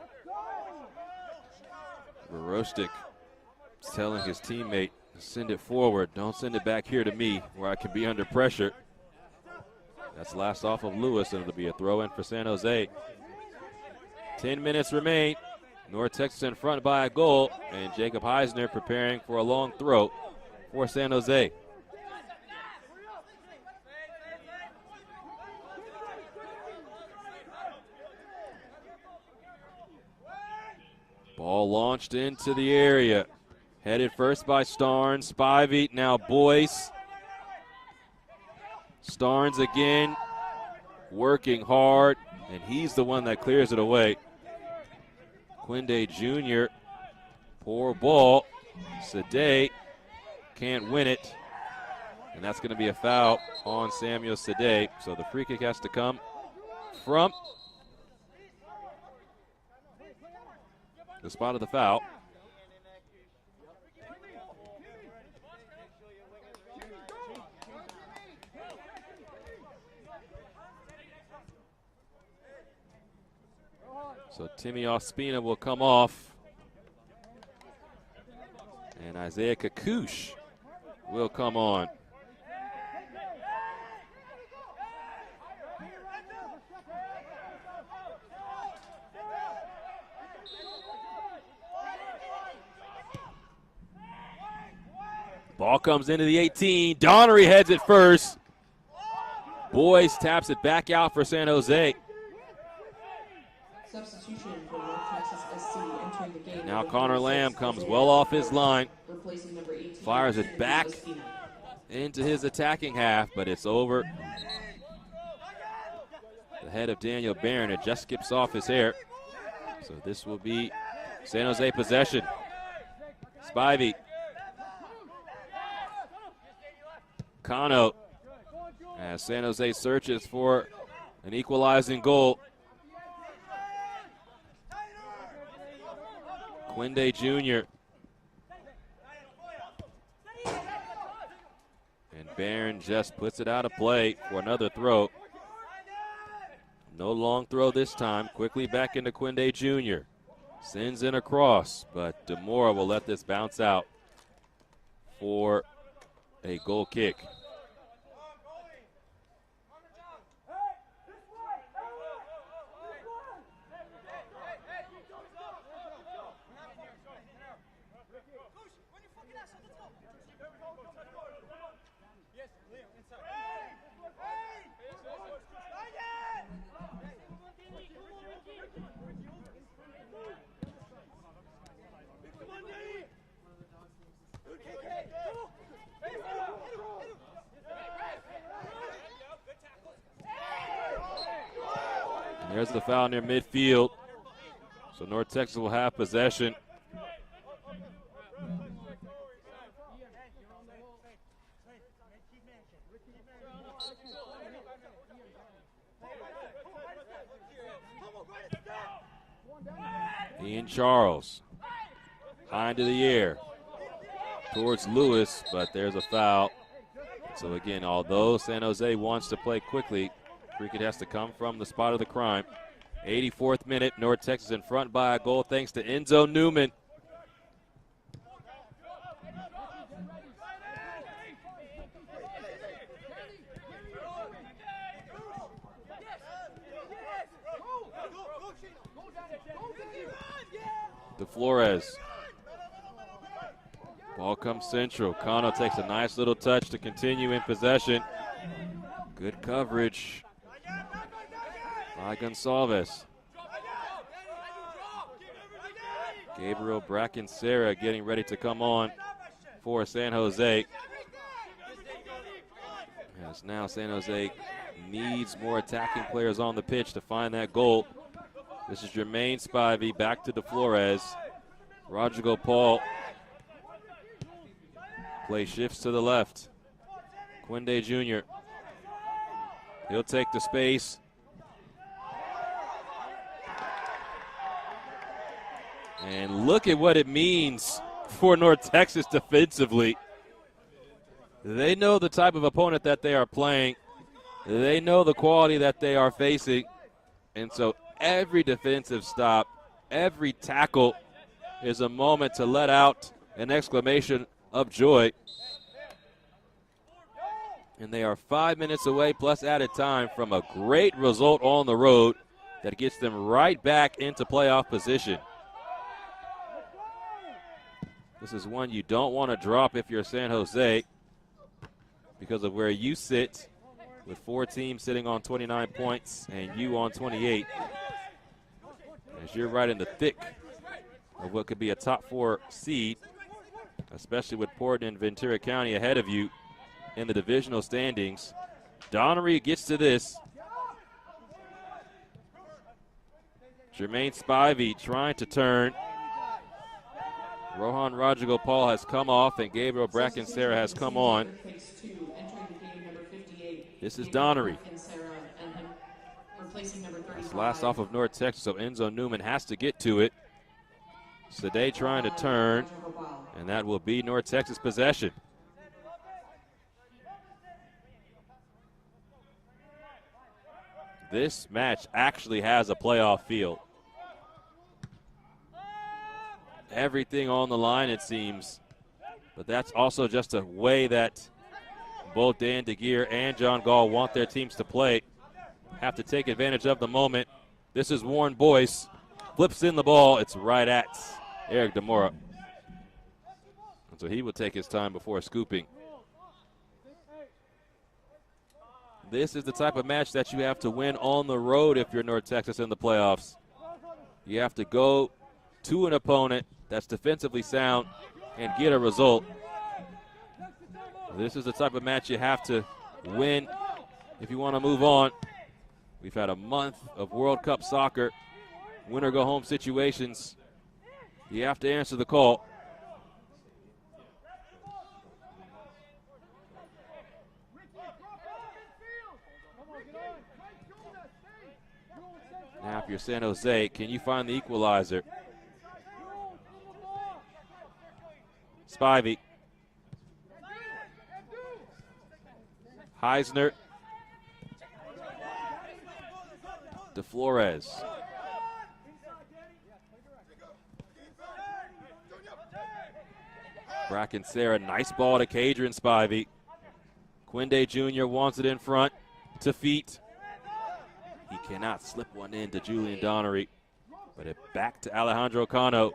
Verostic telling his teammate, send it forward. Don't send it back here to me where I can be under pressure. That's last off of Lewis, and it'll be a throw-in for San Jose. 10 minutes remain. North Texas in front by a goal, and Jacob Heisner preparing for a long throw for San Jose. Ball launched into the area. Headed first by Starnes. Spivey, now Boyce. Starnes again, working hard, and he's the one that clears it away. Quinde Jr., poor ball. Sade can't win it, and that's going to be a foul on Samuel Sade. So the free kick has to come from the spot of the foul. So Timmy Ospina will come off. And Isaiah Kakush will come on. Ball comes into the 18. Donnery heads it first. Boyce taps it back out for San Jose. Substitution for North Texas SC entering the game. Now Connor Lamb comes well off his line. Replacing number 18. Fires it back into his attacking half, but it's over the head of Daniel Barron. It just skips off his hair. So this will be San Jose possession. Spivey. Cano as San Jose searches for an equalizing goal. Quinde Jr. And Barron just puts it out of play for another throw. No long throw this time. Quickly back into Quinde Jr. Sends in a cross, but DeMora will let this bounce out for a goal kick. There's the foul near midfield. So North Texas will have possession. Ian Charles. High into the air. Towards Lewis, but there's a foul. So again, although San Jose wants to play quickly, free kick has to come from the spot of the crime. 84th minute, North Texas in front by a goal thanks to Enzo Newman. to Flores. Ball comes Central. Cano takes a nice little touch to continue in possession. Good coverage by Gonsalves. Gabriel Bracken-Serra getting ready to come on for San Jose. As now San Jose needs more attacking players on the pitch to find that goal. This is Jermaine Spivey back to DeFlores. Rodrigo Paul. Play shifts to the left. Quinde Jr. He'll take the space. And look at what it means for North Texas defensively. They know the type of opponent that they are playing. They know the quality that they are facing. And so every defensive stop, every tackle is a moment to let out an exclamation of joy. And they are 5 minutes away plus added time from a great result on the road that gets them right back into playoff position. This is one you don't want to drop if you're San Jose because of where you sit with 4 teams sitting on 29 points and you on 28. As you're right in the thick of what could be a top 4 seed, especially with Portland and Ventura County ahead of you in the divisional standings. Donnery gets to this. Jermaine Spivey trying to turn. Rohan Rodrigo Paul has come off and Gabriel Bracken-Serra has come on. This is Donnery. It's last off of North Texas, so Enzo Newman has to get to it. Sade trying to turn, and that will be North Texas possession. This match actually has a playoff feel. Everything on the line, it seems. But that's also just a way that both Dan DeGeer and John Gall want their teams to play. Have to take advantage of the moment. This is Warren Boyce. Flips in the ball. It's right at Eric DeMora. And so he will take his time before scooping. This is the type of match that you have to win on the road if you're North Texas in the playoffs. You have to go to an opponent that's defensively sound and get a result. This is the type of match you have to win if you want to move on. We've had a month of World Cup soccer, win or go home situations. You have to answer the call. Now if you're San Jose, can you find the equalizer? Spivey. Heisner. DeFlores. Bracken-Serra, nice ball to Kadrian Spivey. Quinde Jr. wants it in front to feet. He cannot slip one in to Julian Donnery, but it back to Alejandro Cano.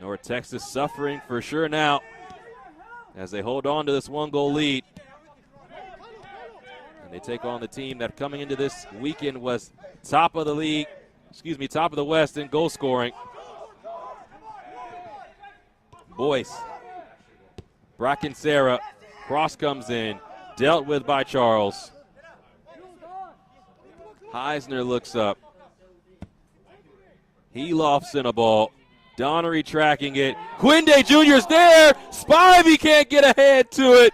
North Texas suffering for sure now as they hold on to this 1-goal lead. And they take on the team that coming into this weekend was top of the league, top of the West in goal scoring. Boyce. Bracken-Serra. Cross comes in. Dealt with by Charles. Heisner looks up. He lofts in a ball. Donnery tracking it. Quinde Jr.'s there. Spivey can't get ahead to it.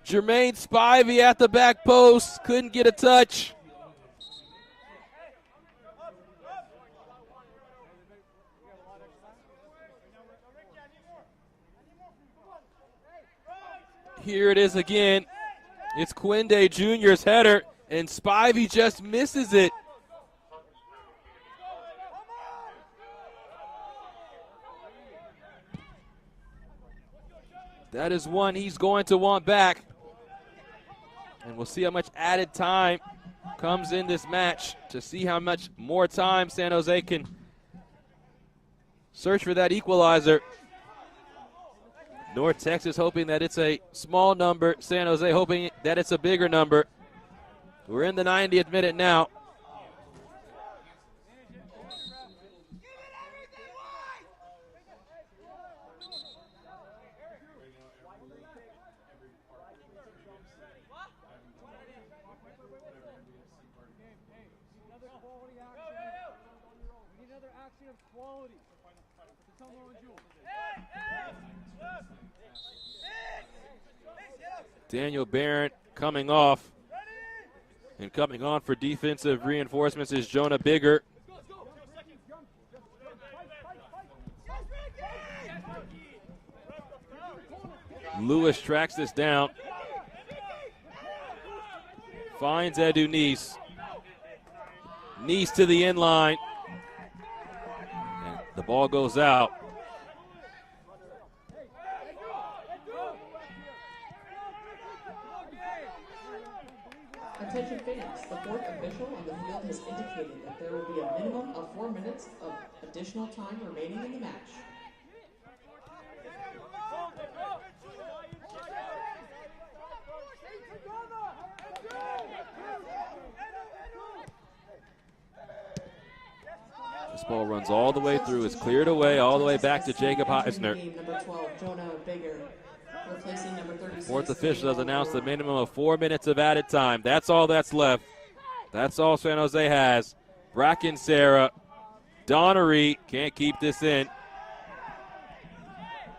Jermaine Spivey at the back post. Couldn't get a touch. Here it is again. It's Quinde Jr.'s header, and Spivey just misses it. That is one he's going to want back. And we'll see how much added time comes in this match to see how much more time San Jose can search for that equalizer. North Texas hoping that it's a small number. San Jose hoping that it's a bigger number. We're in the 90th minute now. Daniel Barron coming off. And coming on for defensive reinforcements is Jonah Bigger. Lewis tracks this down. Finds Edu Nice. Nice to the end line. And the ball goes out. Attention fans, the fourth official on the field has indicated that there will be a minimum of 4 minutes of additional time remaining in the match. This ball runs all the way through. It's cleared away all the way back to Jacob Heisner. Number 12, Jonah Bigger, replacing number 36. Fourth official has announced the minimum of 4 minutes of added time. That's all that's left. That's all San Jose has. Bracken Sarah, Donnery can't keep this in.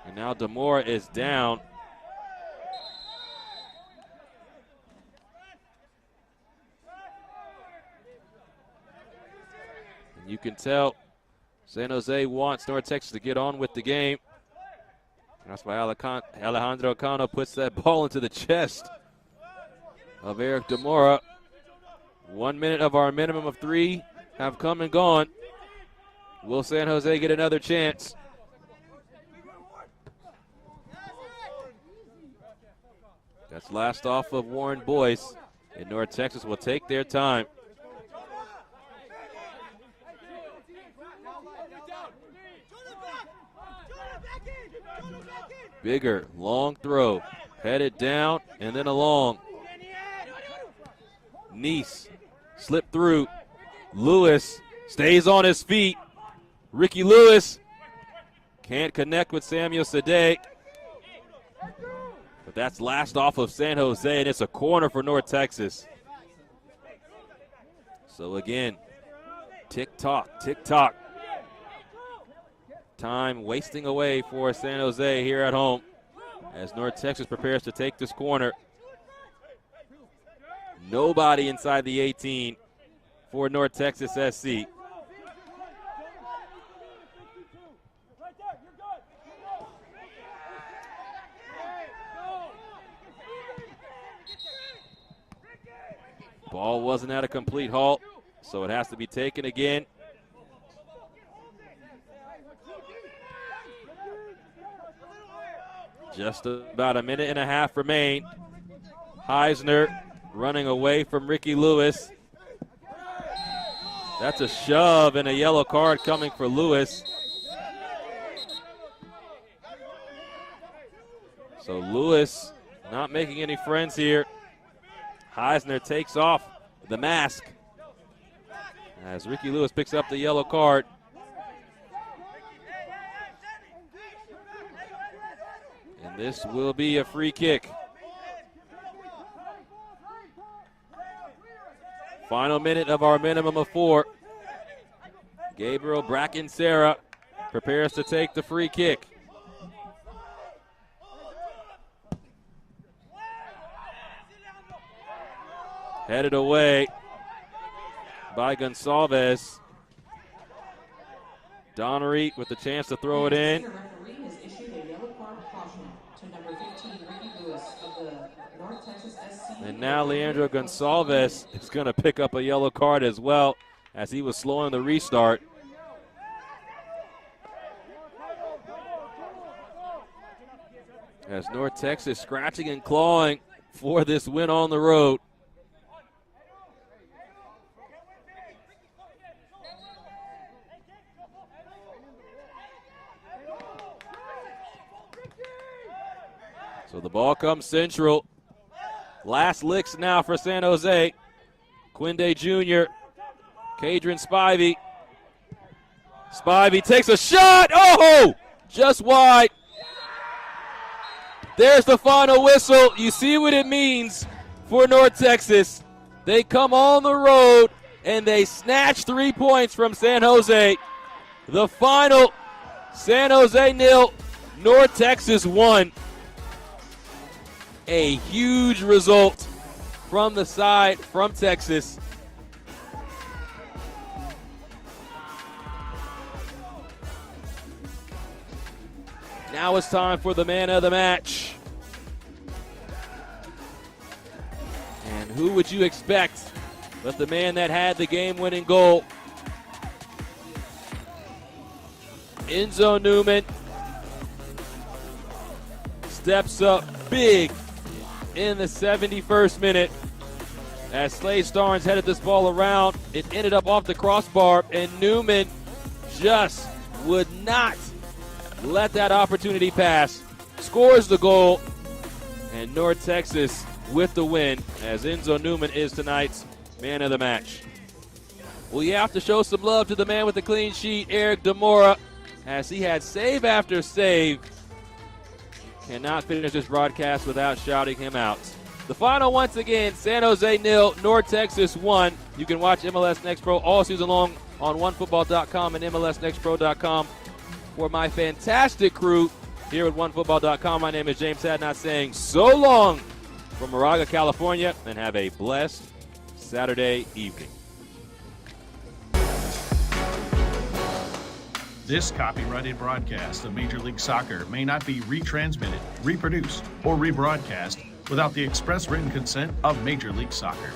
And now Demora is down. And you can tell San Jose wants North Texas to get on with the game. That's why Alejandro Cano puts that ball into the chest of Eric Demora. 1 minute of our minimum of 3 have come and gone. Will San Jose get another chance? That's last off of Warren Boyce. And North Texas will take their time. Bigger, long throw, headed down, and then along. Nice, slipped through. Lewis stays on his feet. Ricky Lewis can't connect with Samuel Sade. But that's last off of San Jose, and it's a corner for North Texas. So again, tick-tock, tick-tock. Time wasting away for San Jose here at home as North Texas prepares to take this corner. Nobody inside the 18 for North Texas SC. Ball wasn't at a complete halt, so it has to be taken again. Just about a minute and a half remain. Heisner running away from Ricky Lewis. That's a shove and a yellow card coming for Lewis. So Lewis not making any friends here. Heisner takes off the mask as Ricky Lewis picks up the yellow card. And this will be a free kick. Final minute of our minimum of 4. Gabriel Bracken Sarah prepares to take the free kick. Headed away by Gonsalves. Donnery with the chance to throw it in. The referee has issued a yellow card caution to number 15, Ricky Lewis of the North Texas SC. And now Leandro Gonsalves is going to pick up a yellow card as well as he was slowing the restart. As North Texas scratching and clawing for this win on the road. So the ball comes Central. Last licks now for San Jose. Quinde Jr., Cadron Spivey. Spivey takes a shot. Oh, just wide. There's the final whistle. You see what it means for North Texas. They come on the road and they snatch 3 points from San Jose. The final, San Jose 0, North Texas 1. A huge result from the side from Texas. Now it's time for the man of the match. And who would you expect but the man that had the game-winning goal? Enzo Newman steps up big in the 71st minute as Slade Starnes headed this ball around. It ended up off the crossbar, and Newman just would not let that opportunity pass. Scores the goal, and North Texas with the win as Enzo Newman is tonight's man of the match. Well, you have to show some love to the man with the clean sheet, Eric Demora, as he had save after save. Cannot finish this broadcast without shouting him out. The final, once again, San Jose 0, North Texas 1. You can watch MLS Next Pro all season long on onefootball.com and MLSNextPro.com. For my fantastic crew here at onefootball.com, my name is James Hadnot saying so long from Moraga, California, and have a blessed Saturday evening. This copyrighted broadcast of Major League Soccer may not be retransmitted, reproduced, or rebroadcast without the express written consent of Major League Soccer.